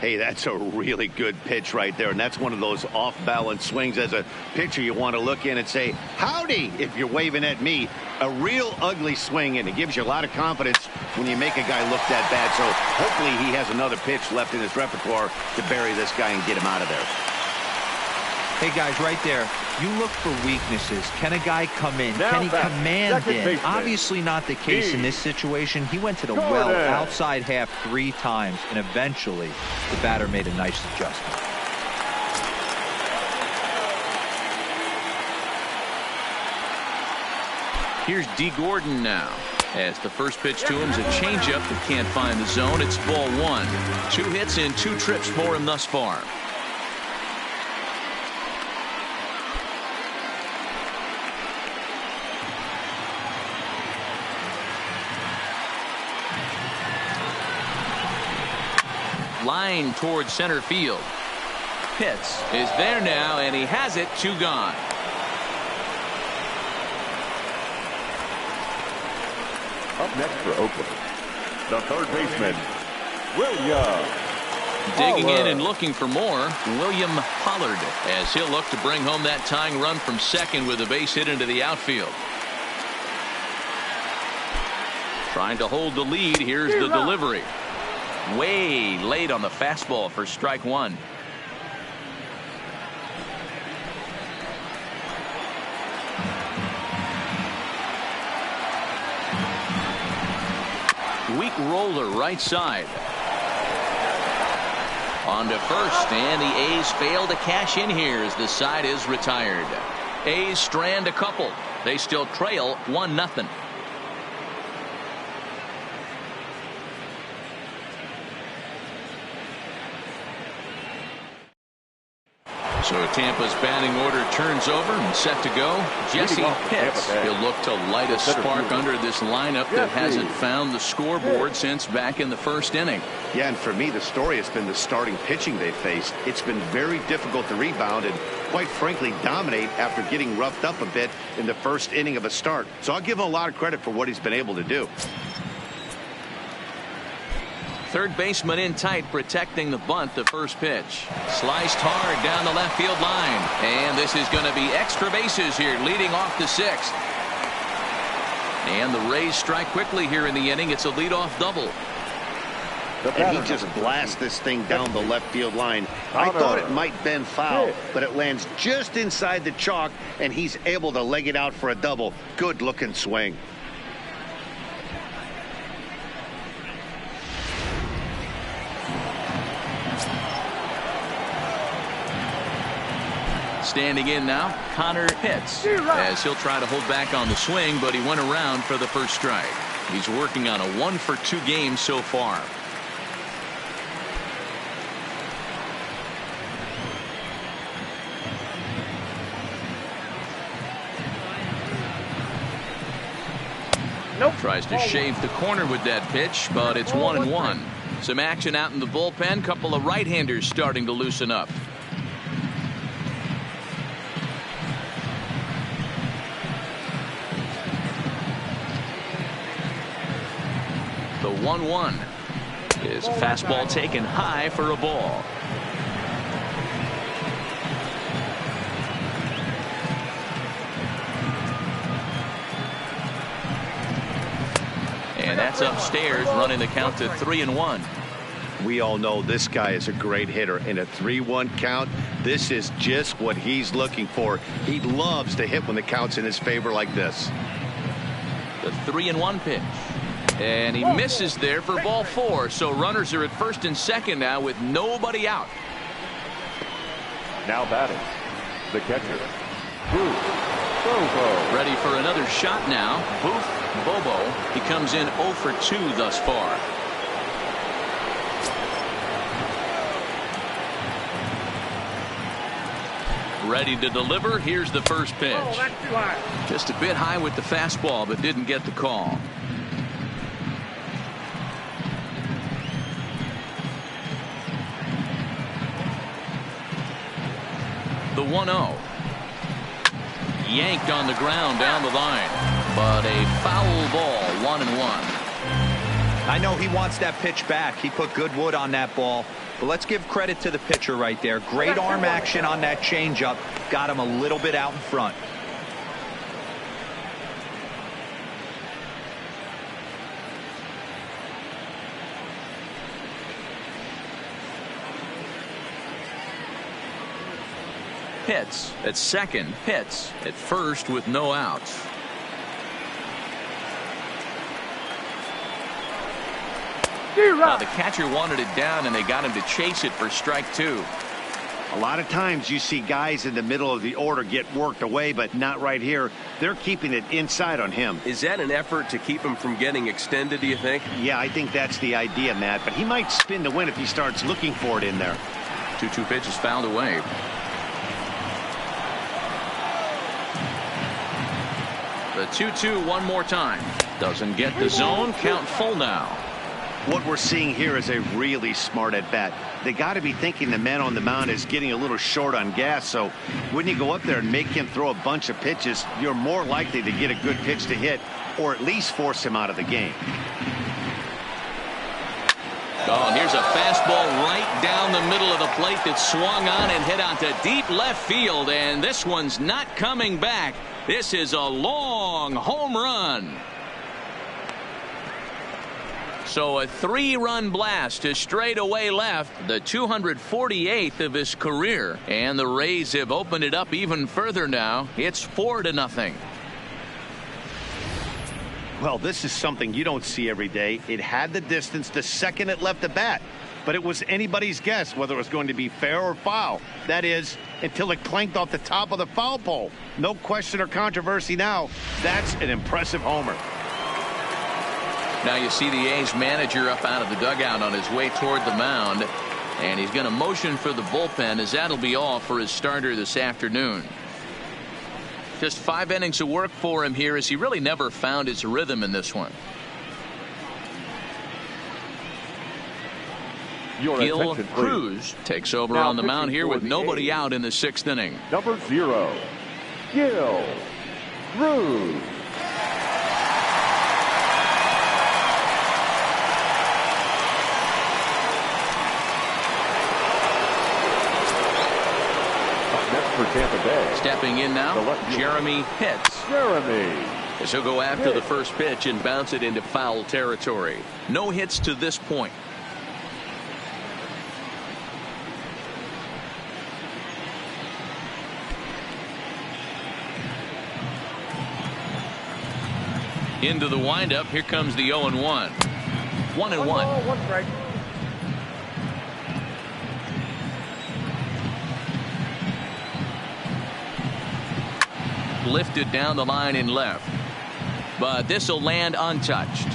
Hey, that's a really good pitch right there, and that's one of those off-balance swings. As a pitcher, you want to look in and say, howdy, if you're waving at me. A real ugly swing, and it gives you a lot of confidence when you make a guy look that bad. So hopefully he has another pitch left in his repertoire to bury this guy and get him out of there. Hey, guys, right there, you look for weaknesses. Can a guy come in? Can he command in? Obviously not the case in this situation. He went to the well outside half 3 times, and eventually the batter made a nice adjustment. Here's D. Gordon now. As the first pitch to him is a changeup that can't find the zone. It's ball 1. 2 hits and 2 trips for him thus far. Line towards center field. Pitts is there now, and he has it. 2 gone. Up next for Oakland, the third baseman, William Digging Pollard. in and looking for more, William Pollard, as he'll look to bring home that tying run from second with a base hit into the outfield. Trying to hold the lead. Here's the delivery. Way late on the fastball for strike 1. Weak roller right side. On to first, and the A's fail to cash in here as the side is retired. A's strand a couple. They still trail 1-0. So Tampa's batting order turns over and set to go. Jesse Pitts. He'll look to light a spark under this lineup that hasn't found the scoreboard since back in the first inning. Yeah, and for me, the story has been the starting pitching they faced. It's been very difficult to rebound and, quite frankly, dominate after getting roughed up a bit in the first inning of a start. So I'll give him a lot of credit for what he's been able to do. Third baseman in tight, protecting the bunt. The first pitch sliced hard down the left field line, and this is going to be extra bases here, leading off the sixth. And the Rays strike quickly here in the inning. It's a leadoff double. And he just blasts this thing down the left field line. I thought it might bend foul, but it lands just inside the chalk, and he's able to leg it out for a double. Good looking swing. Standing in now, Connor Pitts, as he'll try to hold back on the swing, but he went around for the first strike. He's working on a 1-for-2 game so far. Tries to shave the corner with that pitch, but it's 1-1. Some action out in the bullpen. Couple of right-handers starting to loosen up. The 1-1 is a fastball taken high for a ball. And that's upstairs, running the count to 3-1. We all know this guy is a great hitter. In a 3-1 count, this is just what he's looking for. He loves to hit when the count's in his favor like this. The 3-1 pitch. And he misses there for ball 4. So runners are at first and second now with nobody out. Now batting, the catcher, Booth Bobo. Ready for another shot now. Booth Bobo. He comes in 0 for 2 thus far. Ready to deliver. Here's the first pitch. Oh, that's too high. Just a bit high with the fastball, but didn't get the call. The 1-0. Yanked on the ground down the line, but a foul ball. 1-1. I know he wants that pitch back. He put good wood on that ball. But let's give credit to the pitcher right there. Great arm action on that changeup. Got him a little bit out in front. Pitts at second. Pitts at first with no outs. Now the catcher wanted it down, and they got him to chase it for strike 2. A lot of times you see guys in the middle of the order get worked away, but not right here. They're keeping it inside on him. Is that an effort to keep him from getting extended, do you think? Yeah, I think that's the idea, Matt, but he might spin to win if he starts looking for it in there. 2-2 pitch is fouled away. The 2-2 one more time. Doesn't get the zone. Count full now. What we're seeing here is a really smart at bat. They got to be thinking the man on the mound is getting a little short on gas, so when you go up there and make him throw a bunch of pitches, you're more likely to get a good pitch to hit or at least force him out of the game. Oh, and here's a fastball right down the middle of the plate that swung on and hit out to deep left field, and this one's not coming back. This is a long home run. So a 3-run blast to straightaway left, the 248th of his career, and the Rays have opened it up even further now. It's 4-0. Well, this is something you don't see every day. It had the distance the second it left the bat, but it was anybody's guess whether it was going to be fair or foul. That is, until it clanked off the top of the foul pole. No question or controversy now. That's an impressive homer. Now you see the A's manager up out of the dugout on his way toward the mound. And he's going to motion for the bullpen, as that'll be all for his starter this afternoon. Just 5 innings of work for him here, as he really never found his rhythm in this one. Gil Cruz takes over on the mound here with nobody out in the 6th inning. Number 0, Gil Cruz. For Tampa Bay. Stepping in now, Jeremy Pitts. As he'll go after the first pitch and bounce it into foul territory. No hits to this point. Into the windup. Here comes the 0-1. 1-1. One strike. Lifted down the line in left, but this will land untouched.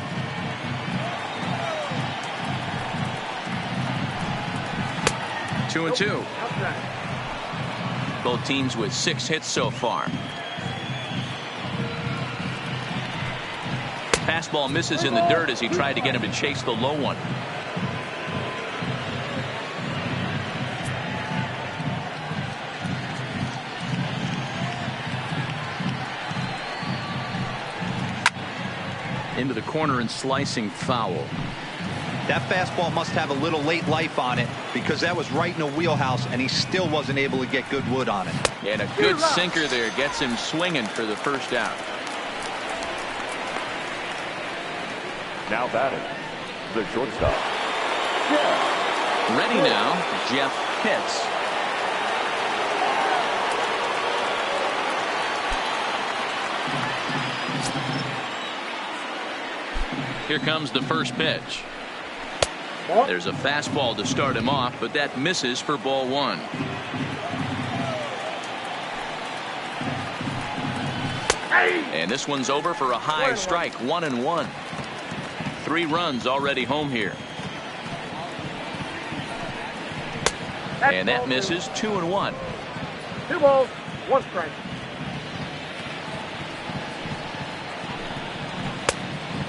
Two and two. Both teams with 6 hits so far. Fastball misses in the dirt as he tried to get him to chase the low one. Into the corner and slicing foul. That fastball must have a little late life on it, because that was right in the wheelhouse and he still wasn't able to get good wood on it. And a good sinker there gets him swinging for the first out. Now batting, the shortstop. Ready now, Jeff Pitts. Here comes the first pitch. There's a fastball to start him off, but that misses for ball 1. And this one's over for a high strike. 1-1. 3 runs already home here. And that misses. 2-1. 2 balls, 1 strike.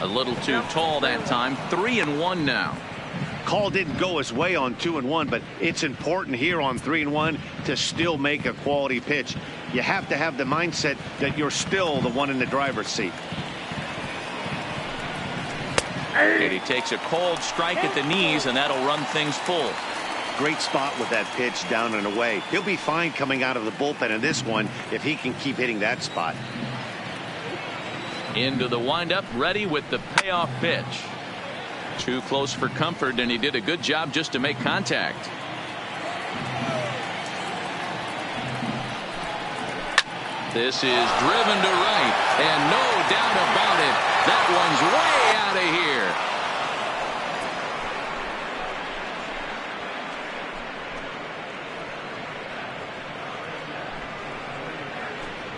A little too tall that time. 3-1 now. Call didn't go his way on 2-1, but it's important here on 3-1 to still make a quality pitch. You have to have the mindset that you're still the one in the driver's seat. And he takes a cold strike at the knees, and that'll run things full. Great spot with that pitch down and away. He'll be fine coming out of the bullpen in this one if he can keep hitting that spot. Into the windup, ready with the payoff pitch. Too close for comfort, and he did a good job just to make contact. This is driven to right, and no doubt about it, that one's way out of here.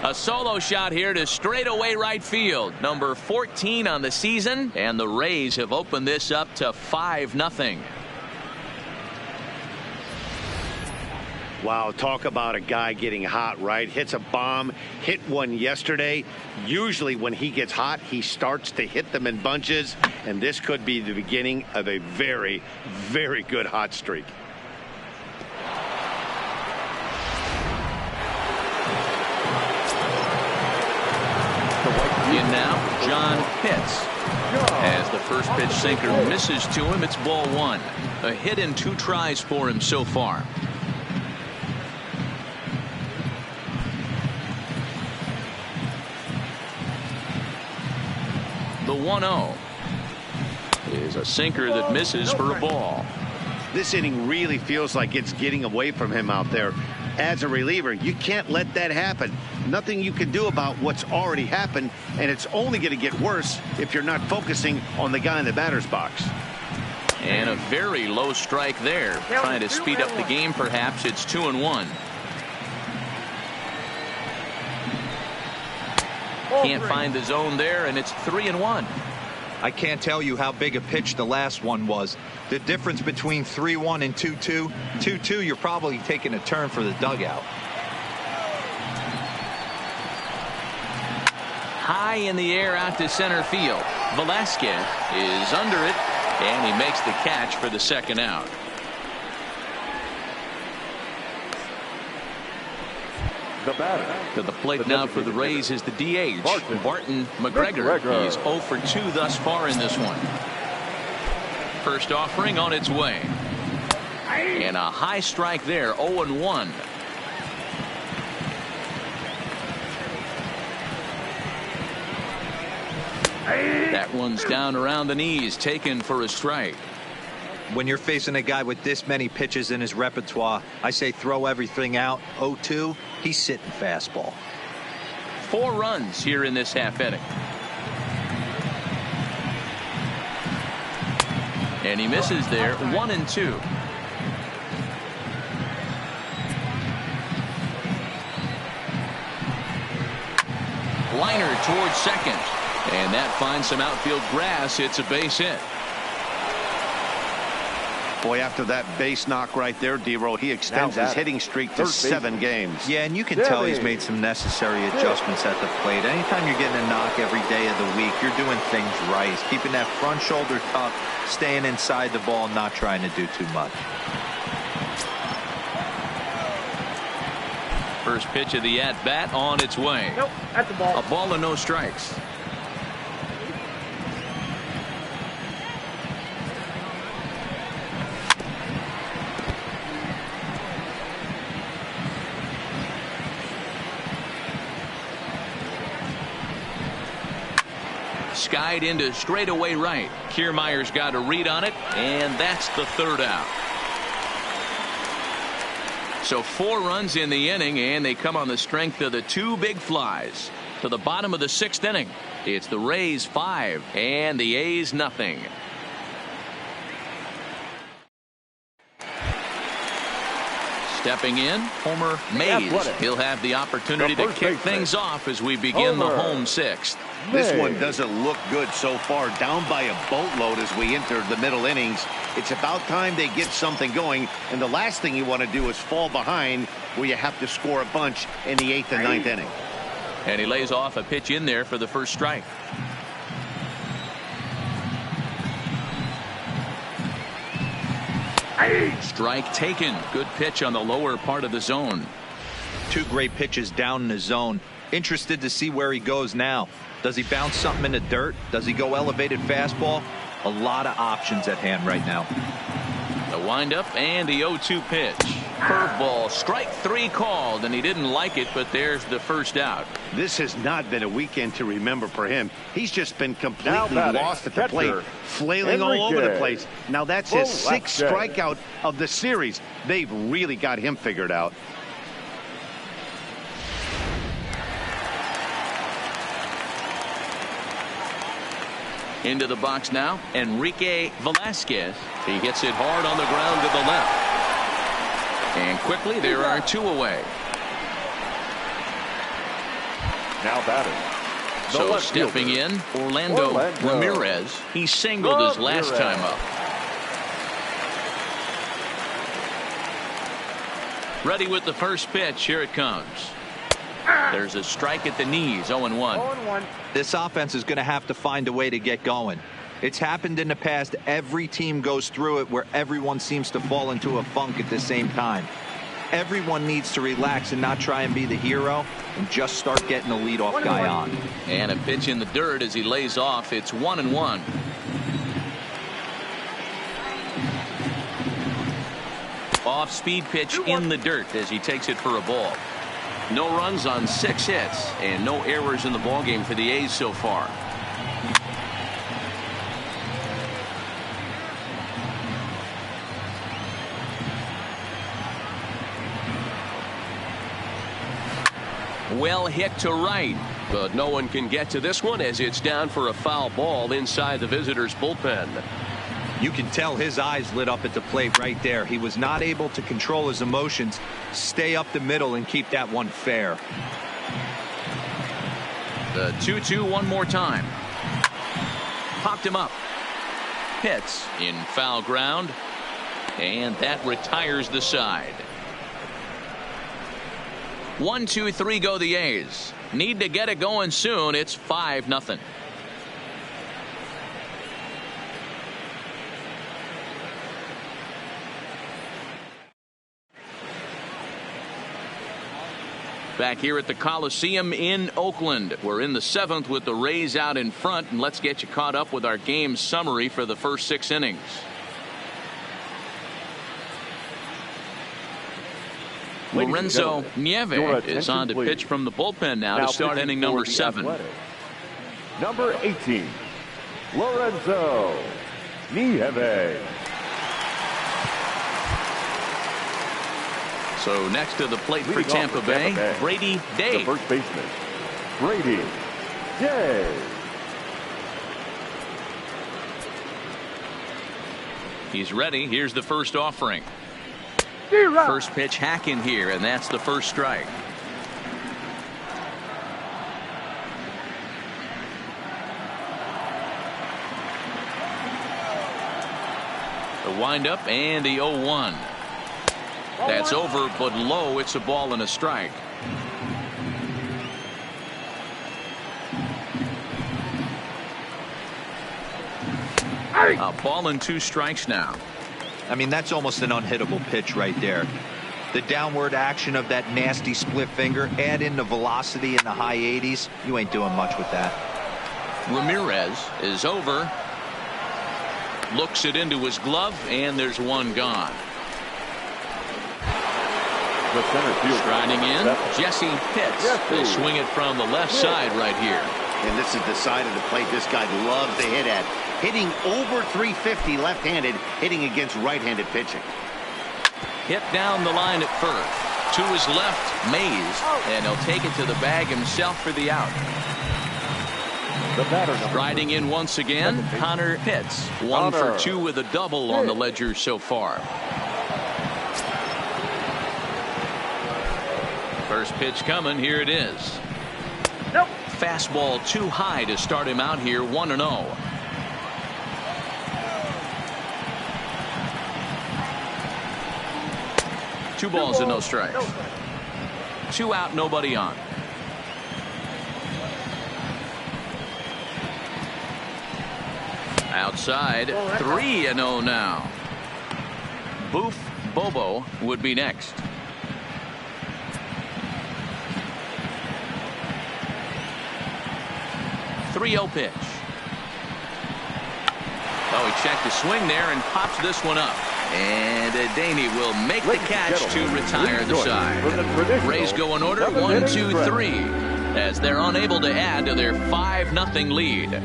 A solo shot here to straightaway right field. Number 14 on the season, and the Rays have opened this up to 5-0. Wow, talk about a guy getting hot, right? Hits a bomb, hit one yesterday. Usually when he gets hot, he starts to hit them in bunches, and this could be the beginning of a very, very good hot streak. In now, John Pitts. As the first pitch sinker misses to him, it's ball 1. A hit in 2 tries for him so far. The 1-0 is a sinker that misses for a ball. This inning really feels like it's getting away from him out there. As a reliever, you can't let that happen. Nothing you can do about what's already happened, and it's only going to get worse if you're not focusing on the guy in the batter's box. And a very low strike there. Trying to speed up the game, perhaps. It's 2-1. Can't find the zone there, and it's 3-1. I can't tell you how big a pitch the last one was. The difference between 3-1 and 2-2. 2-2, you're probably taking a turn for the dugout. High in the air out to center field. Velasquez is under it, and he makes the catch for the second out. The batter. To the plate now for the Rays is the DH, Barton McGregor. He's 0 for 2 thus far in this one. First offering on its way. And a high strike there, 0-1. That one's down around the knees, taken for a strike. When you're facing a guy with this many pitches in his repertoire, I say throw everything out. 0-2, he's sitting fastball. 4 runs here in this half inning. And he misses there, 1-2. Liner towards second. And that finds some outfield grass. It's a base hit. Boy, after that base knock right there, D-Roll, he extends his hitting streak to 7 games. Yeah, and you can tell he's made some necessary adjustments at the plate. Anytime you're getting a knock every day of the week, you're doing things right. He's keeping that front shoulder tucked, staying inside the ball, not trying to do too much. First pitch of the at-bat on its way. Nope, that's a ball. A ball and no strikes. Skied into straightaway right. Kiermaier's got a read on it, and that's the third out. So 4 runs in the inning, and they come on the strength of the 2 big flies. To the bottom of the 6th inning, it's the Rays 5 and the A's nothing. Stepping in, Homer Mays. He'll have the opportunity to kick things off as we begin the home 6th. This one doesn't look good so far. Down by a boatload as we enter the middle innings. It's about time they get something going. And the last thing you want to do is fall behind where you have to score a bunch in the 8th and 9th inning. And he lays off a pitch in there for the first strike. Strike taken. Good pitch on the lower part of the zone. 2 great pitches down in the zone. Interested to see where he goes now. Does he bounce something in the dirt? Does he go elevated fastball? A lot of options at hand right now. The windup and the 0-2 pitch. Curveball, strike 3 called, and he didn't like it, but there's the first out. This has not been a weekend to remember for him. He's just been completely lost at the plate, flailing all over the place. Now that's his 6th strikeout of the series. They've really got him figured out. Into the box now, Enrique Velasquez. He hits it hard on the ground to the left. And quickly there are 2 away. Now batting. So stepping in, Orlando Ramirez. He singled his last time up. Ready with the first pitch. Here it comes. There's a strike at the knees. 0-1. 0-1. This offense is going to have to find a way to get going. It's happened in the past. Every team goes through it where everyone seems to fall into a funk at the same time. Everyone needs to relax and not try and be the hero and just start getting the leadoff guy on. And a pitch in the dirt as he lays off. It's 1-1. Off speed pitch in the dirt as he takes it for a ball. No runs on 6 hits and no errors in the ballgame for the A's so far. Well hit to right. But no one can get to this one as it's down for a foul ball inside the visitors' bullpen. You can tell his eyes lit up at the plate right there. He was not able to control his emotions. Stay up the middle and keep that one fair. The 2-2 one more time. chopped him up. Pitts in foul ground, and that retires the side. 1-2-3 go the A's. Need to get it going soon. It's 5-0. Back here at the Coliseum in Oakland. We're in the 7th with the Rays out in front, and let's get you caught up with our game summary for the first 6 innings. Lorenzo Nieve is on to pitch from the bullpen now to start inning number 7. Number 18, Lorenzo Nieve. So next to the plate for Tampa Bay, Brady Day. The first baseman, Brady Day. He's ready. Here's the first offering. First pitch hack in here, and that's the first strike. The windup and the 0-1. That's over, but low. It's a ball and a strike. A ball and 2 strikes now. I mean, that's almost an unhittable pitch right there. The downward action of that nasty split finger, add in the velocity in the high 80s. You ain't doing much with that. Ramirez is over. Looks it into his glove, and there's one gone. The center field. Striding in, Jesse Pitts. They swing it from the left side right here. And this is the side of the plate this guy loves to hit at. Hitting over 350 left-handed, hitting against right-handed pitching. Hit down the line at first. To his left, Mays, and he'll take it to the bag himself for the out. Striding in once again, Connor Pitts. 1 for 2 with a double on the ledger so far. First pitch coming. Here it is. Nope. Fastball too high to start him out here. 1-0. Two balls and no strikes. 2 out, nobody on. Outside, 3-0 now. Boof Bobo would be next. 3-0 pitch. Oh, he checked the swing there and pops this one up. And Adeiny will make the catch to retire the side. Rays go in order 1-2-3 as they're unable to add to their 5-0 lead.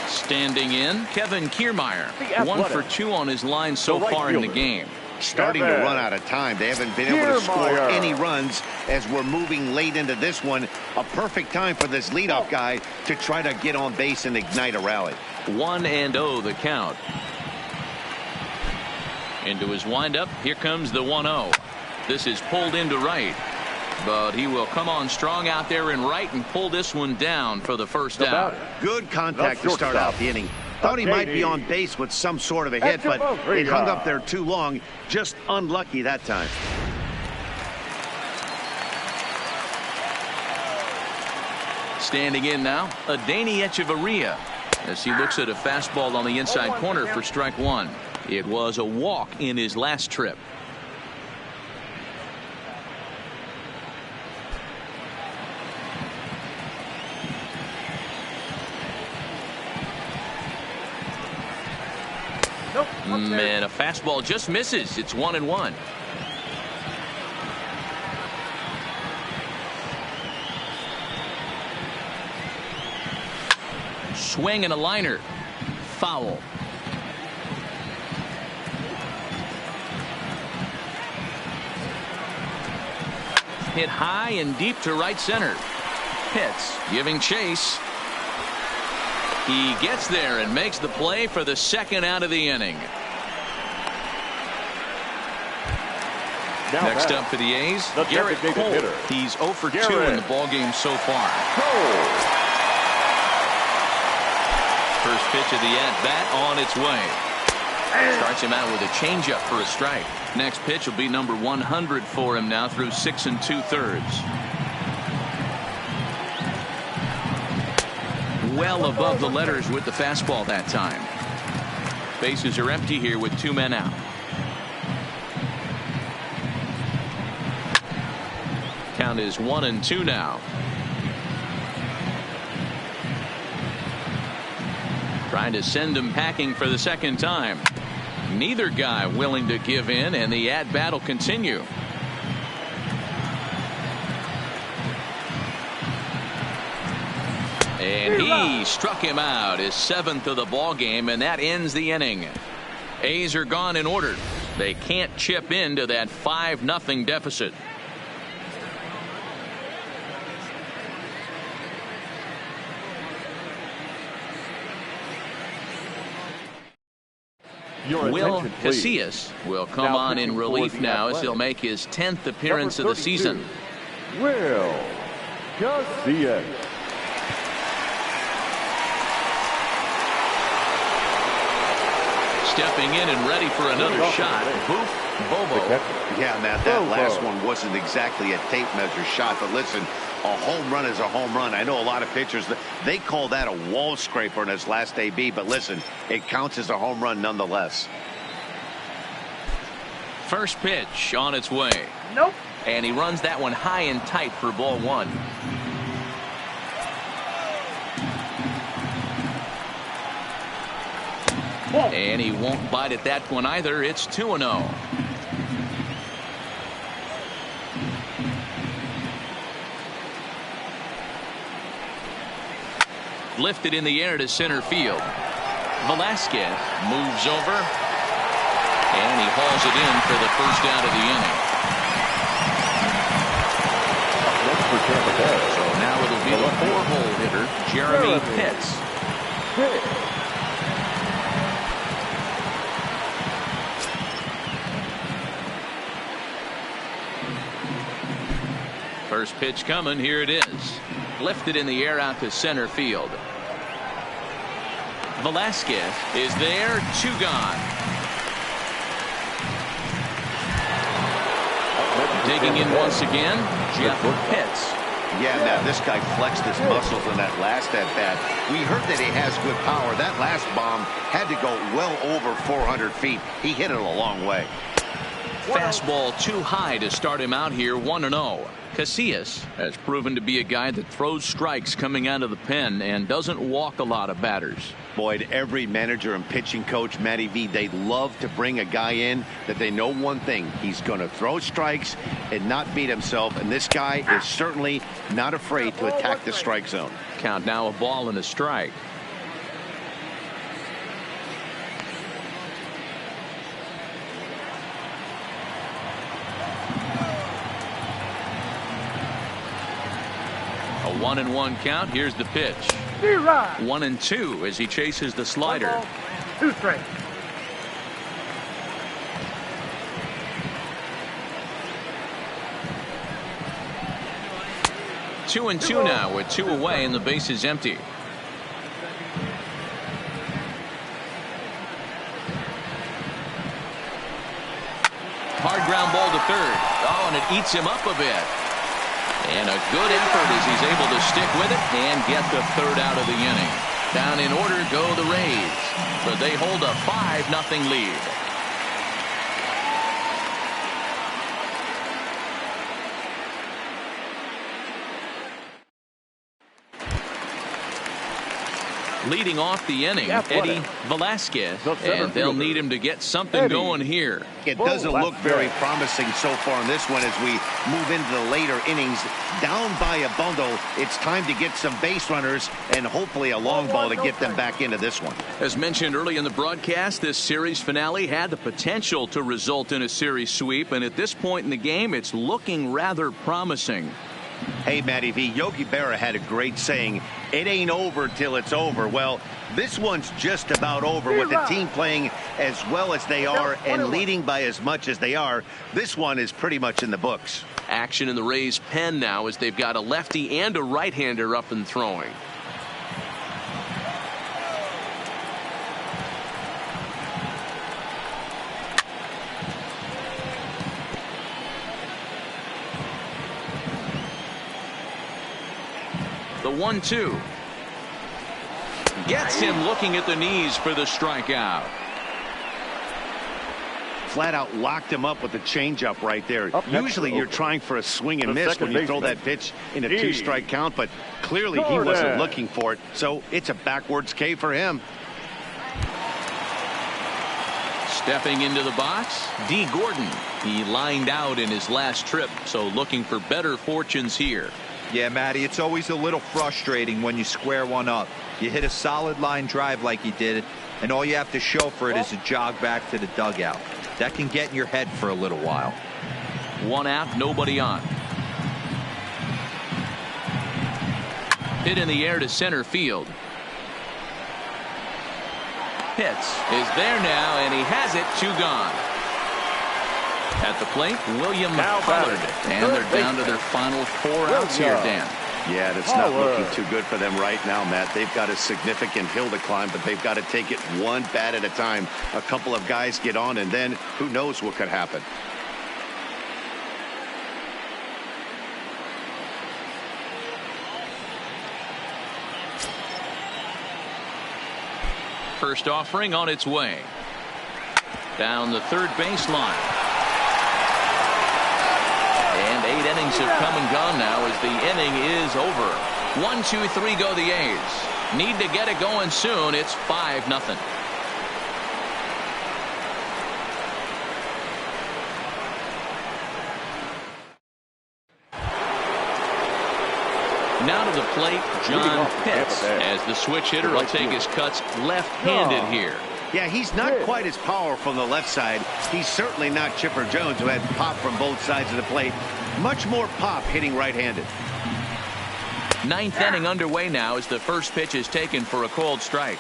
Standing in, Kevin Kiermaier. 1 for 2 on his line so far in the game. Starting to run out of time. They haven't been able to score any runs as we're moving late into this one. A perfect time for this leadoff guy to try to get on base and ignite a rally. 1-0 the count. Into his windup. Here comes the 1-0. This is pulled into right. But he will come on strong out there in right and pull this one down for the first out. Good contact to start out the inning. Thought he might be on base with some sort of a hit, but it hung up there too long. Just unlucky that time. Standing in now, Adeiny Echeverria, as he looks at a fastball on the inside corner for strike 1. It was a walk in his last trip. Man, a fastball just misses. It's 1-1. Swing and a liner. Foul. Hit high and deep to right center. Pitts giving chase. He gets there and makes the play for the second out of the inning. Next up for the A's, Garrett Cole. He's 0 for 2 in the ballgame so far. First pitch of the at-bat on its way. Starts him out with a changeup for a strike. Next pitch will be number 100 for him now through 6 2/3. Well above the letters with the fastball that time. Bases are empty here with 2 men out. Count is 1-2 now. Trying to send him packing for the second time. Neither guy willing to give in, and the at-bat will continue. And he struck him out, his 7th of the ball game, and that ends the inning. A's are gone in order. They can't chip into that 5-0 deficit. Will Casillas will come on in relief now as he'll make his 10th appearance of the season. Will Casillas. Stepping in and ready for another shot. Boof Bobo. Yeah, Matt, that last one wasn't exactly a tape measure shot, but listen, a home run is a home run. I know a lot of pitchers, they call that a wall scraper in his last AB, but listen, it counts as a home run nonetheless. First pitch on its way. Nope. And he runs that one high and tight for ball 1. And he won't bite at that one either. It's 2-0. Lifted in the air to center field. Velasquez moves over, and he hauls it in for the first out of the inning. So now it'll be the 4-hole hitter, Jeremy Pitts. First pitch coming. Here it is. Lifted in the air out to center field. Velasquez is there. 2 gone. Digging in once again, Jeff Pitts. Yeah, Matt, this guy flexed his muscles in that last at-bat. We heard that he has good power. That last bomb had to go well over 400 feet. He hit it a long way. Fastball too high to start him out here. 1-0. Casillas has proven to be a guy that throws strikes coming out of the pen and doesn't walk a lot of batters. Boyd, every manager and pitching coach, Matty V, they love to bring a guy in that they know one thing. He's going to throw strikes and not beat himself. And this guy is certainly not afraid to attack the strike zone. Count now, a ball and a strike. A 1-1 count. Here's the pitch. 1-2 as he chases the slider. 2 straight. Two and two now with 2 away and the base is empty. Hard ground ball to third. Oh, and it eats him up a bit. And a good effort as he's able to stick with it and get the 3rd out of the inning. Down in order go the Rays, but they hold a 5-0 lead. Leading off the inning, Eddie Velasquez, and they'll need him to get something going here. It doesn't look very promising so far in this one as we move into the later innings. Down by a bundle, it's time to get some base runners and hopefully a long ball to get them back into this one. As mentioned early in the broadcast, this series finale had the potential to result in a series sweep, and at this point in the game, it's looking rather promising. Hey, Matty V, Yogi Berra had a great saying, it ain't over till it's over. Well, this one's just about over with the team playing as well as they are and leading by as much as they are. This one is pretty much in the books. Action in the Rays' pen now as they've got a lefty and a right-hander up and throwing. 1-2. Gets him looking at the knees for the strikeout. Flat out locked him up with the changeup right there. Usually you're trying for a swing and miss when you throw that pitch in a 2-strike count, but clearly he wasn't looking for it, so it's a backwards K for him. Stepping into the box, D. Gordon. He lined out in his last trip, so looking for better fortunes here. Yeah, Matty, it's always a little frustrating when you square one up. You hit a solid line drive like he did, and all you have to show for it is a jog back to the dugout. That can get in your head for a little while. 1 out, nobody on. Hit in the air to center field. Pitts is there now, and he has it. 2 gone. At the plate, William McCullard. And they're down to their final 4 outs here, Dan. Yeah, that's not looking too good for them right now, Matt. They've got a significant hill to climb, but they've got to take it one bat at a time. A couple of guys get on, and then who knows what could happen. First offering on its way. Down the third baseline. And 8 innings have come and gone now as the inning is over. 1, 2, 3 go the A's. Need to get it going soon. It's 5-0. Now to the plate, John Pitts, as the switch hitter will take his cuts left-handed here. Yeah, he's not quite as powerful on the left side. He's certainly not Chipper Jones, who had pop from both sides of the plate. Much more pop hitting right-handed. 9th inning underway now as the first pitch is taken for a called strike.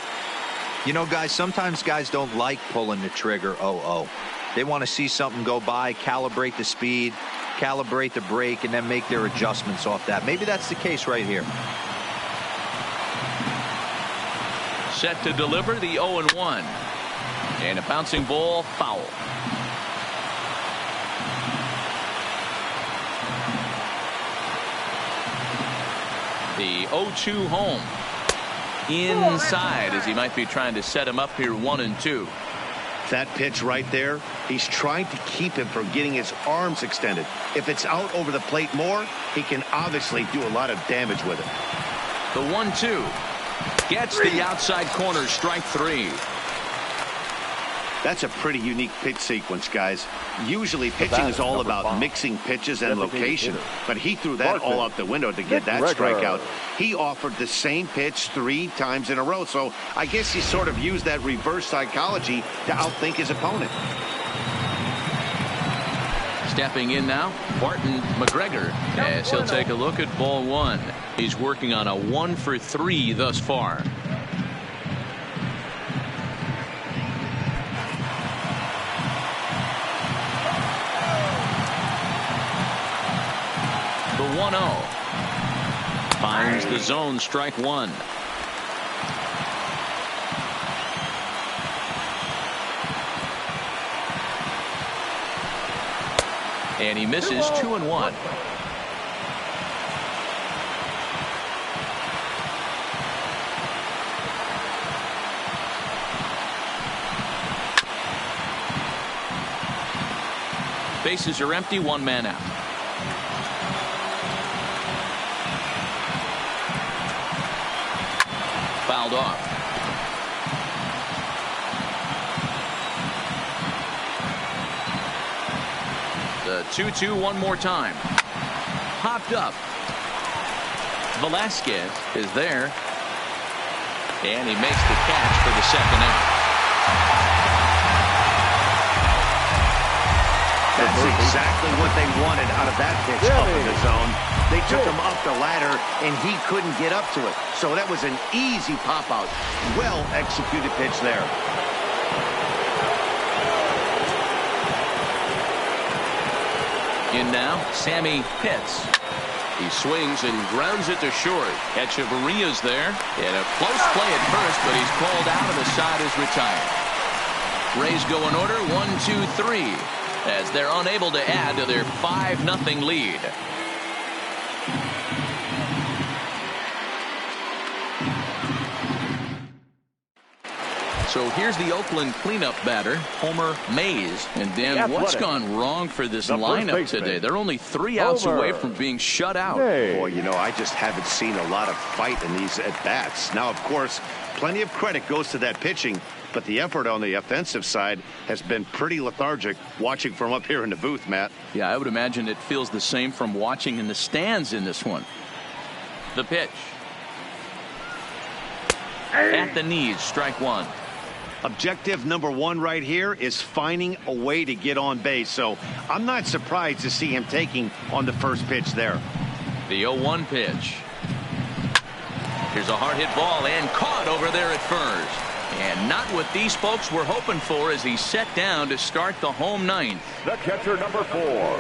You know, guys, sometimes guys don't like pulling the trigger 0-0. They want to see something go by, calibrate the speed, calibrate the brake, and then make their adjustments off that. Maybe that's the case right here. Set to deliver the 0-1. And a bouncing ball, foul. The 0-2 home. Inside as he might be trying to set him up here 1-2. That pitch right there, he's trying to keep him from getting his arms extended. If it's out over the plate more, he can obviously do a lot of damage with it. The 1-2 gets the outside corner, strike 3. That's a pretty unique pitch sequence, guys. Usually pitching is all about mixing pitches and location, but he threw that all out the window to get that strikeout. He offered the same pitch 3 times in a row, so I guess he sort of used that reverse psychology to outthink his opponent. Stepping in now, Barton McGregor, as he'll take a look at ball 1. He's working on a 1 for 3 thus far. The 1-0 finds the zone, strike 1. And he misses 2-1. Bases are empty, 1 man out. Fouled off. The 2-2 one more time. Popped up. Velasquez is there. And he makes the catch for the second out. That's exactly what they wanted out of that pitch up in the zone. They took him up the ladder, and he couldn't get up to it. So that was an easy pop-out. Well-executed pitch there. In now, Sammy Pitts. He swings and grounds it to short. Echeverria's there. And a close play at first, but he's called out and the side is retired. Rays go in order, 1-2-3, as they're unable to add to their 5-0 lead. So here's the Oakland cleanup batter, Homer Mays. And Dan, what's gone wrong for this lineup today? They're only 3 outs away from being shut out. Boy, you know, I just haven't seen a lot of fight in these at-bats. Now, of course, plenty of credit goes to that pitching, but the effort on the offensive side has been pretty lethargic watching from up here in the booth, Matt. Yeah, I would imagine it feels the same from watching in the stands in this one. The pitch. At the knees, strike one. Objective number 1 right here is finding a way to get on base. So I'm not surprised to see him taking on the first pitch there. The 0-1 pitch. Here's a hard hit ball and caught over there at first. And not what these folks were hoping for as he set down to start the home ninth. The catcher, number 4,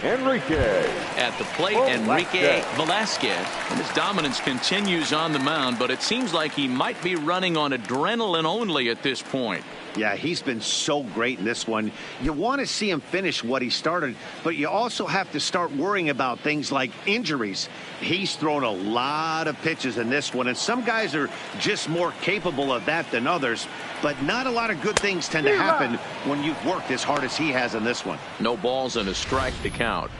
Enrique. At the plate, Enrique Velasquez. And his dominance continues on the mound, but it seems like he might be running on adrenaline only at this point. Yeah, he's been so great in this one. You want to see him finish what he started, but you also have to start worrying about things like injuries. He's thrown a lot of pitches in this one, and some guys are just more capable of that than others, but not a lot of good things tend to happen when you've worked as hard as he has in this one. No balls and a strike to count.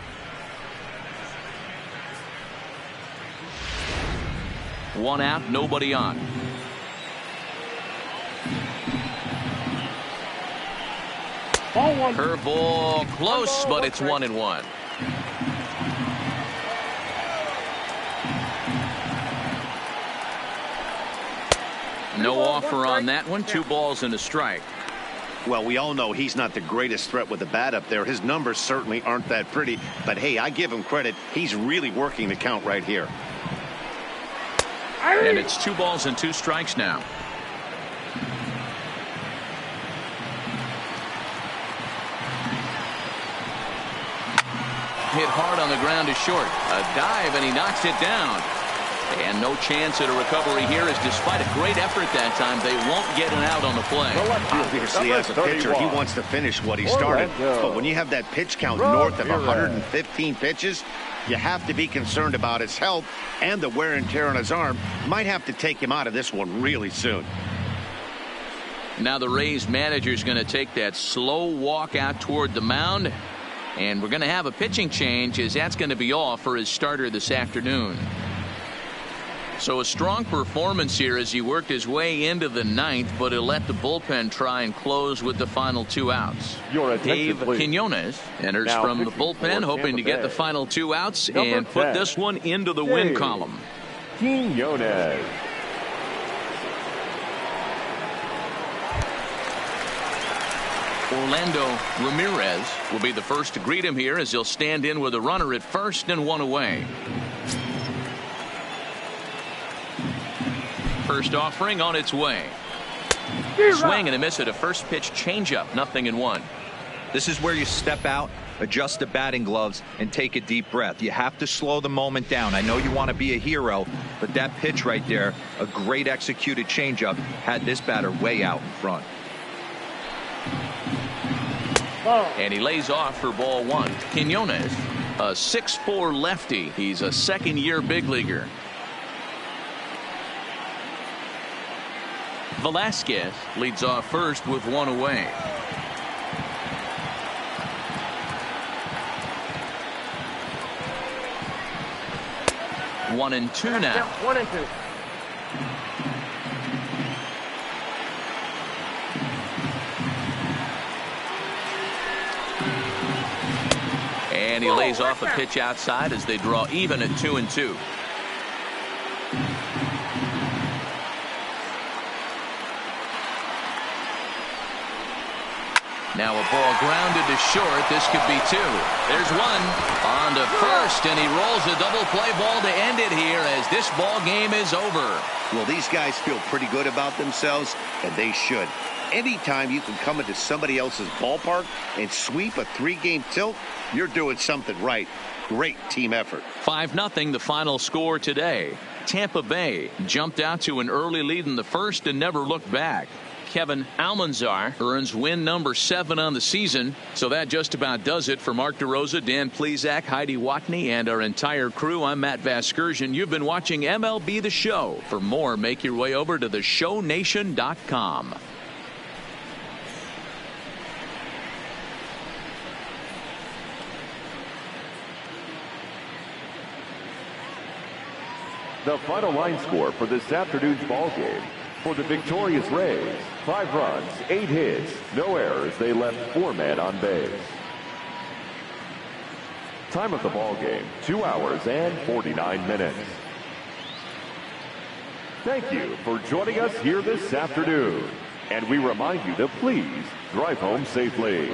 One out, nobody on. Curveball close, but it's 1-1. No offer on that one. 2 balls and a strike. Well, we all know he's not the greatest threat with the bat up there. His numbers certainly aren't that pretty, but hey, I give him credit. He's really working the count right here. And it's 2 balls and 2 strikes now. Hit hard on the ground to short. A dive, and he knocks it down. And no chance at a recovery here, as despite a great effort that time, they won't get an out on the play. Obviously, as a pitcher, he wants to finish what he started. But when you have that pitch count north of 115 pitches, you have to be concerned about his health, and the wear and tear on his arm might have to take him out of this one really soon. Now the Rays manager is going to take that slow walk out toward the mound. And we're going to have a pitching change, as that's going to be all for his starter this afternoon. So a strong performance here as he worked his way into the ninth, but he'll let the bullpen try and close with the final 2 outs. Dave Quinones enters now from the bullpen, hoping to get the final 2 outs and put this one into the win column. Quinones. Orlando Ramirez will be the first to greet him here, as he'll stand in with a runner at first and 1 away. First offering on its way. Swing and a miss at a first pitch changeup. 0-1. This is where you step out, adjust the batting gloves, and take a deep breath. You have to slow the moment down. I know you want to be a hero, but that pitch right there, a great executed changeup, had this batter way out in front. And he lays off for ball 1. Quinones, a 6'4" lefty. He's a second-year big leaguer. Velasquez leads off first with 1 away. One and two now. 1 and 2. And he lays off a pitch outside as they draw even at 2-2. Now a ball grounded to short. This could be 2. There's 1 on to first, and he rolls a double play ball to end it here as this ball game is over. Well, these guys feel pretty good about themselves, and they should. Anytime you can come into somebody else's ballpark and sweep a 3-game tilt, you're doing something right. Great team effort. 5-0 the final score today. Tampa Bay jumped out to an early lead in the first and never looked back. Kevin Almanzar earns win number 7 on the season. So that just about does it for Mark DeRosa, Dan Plesac, Heidi Watney, and our entire crew. I'm Matt Vasgersian. You've been watching MLB The Show. For more, make your way over to theshownation.com. The final line score for this afternoon's ball game. For the victorious Rays, 5 runs, 8 hits, no errors. They left 4 men on base. Time of the ball game, 2 hours and 49 minutes. Thank you for joining us here this afternoon. And we remind you to please drive home safely.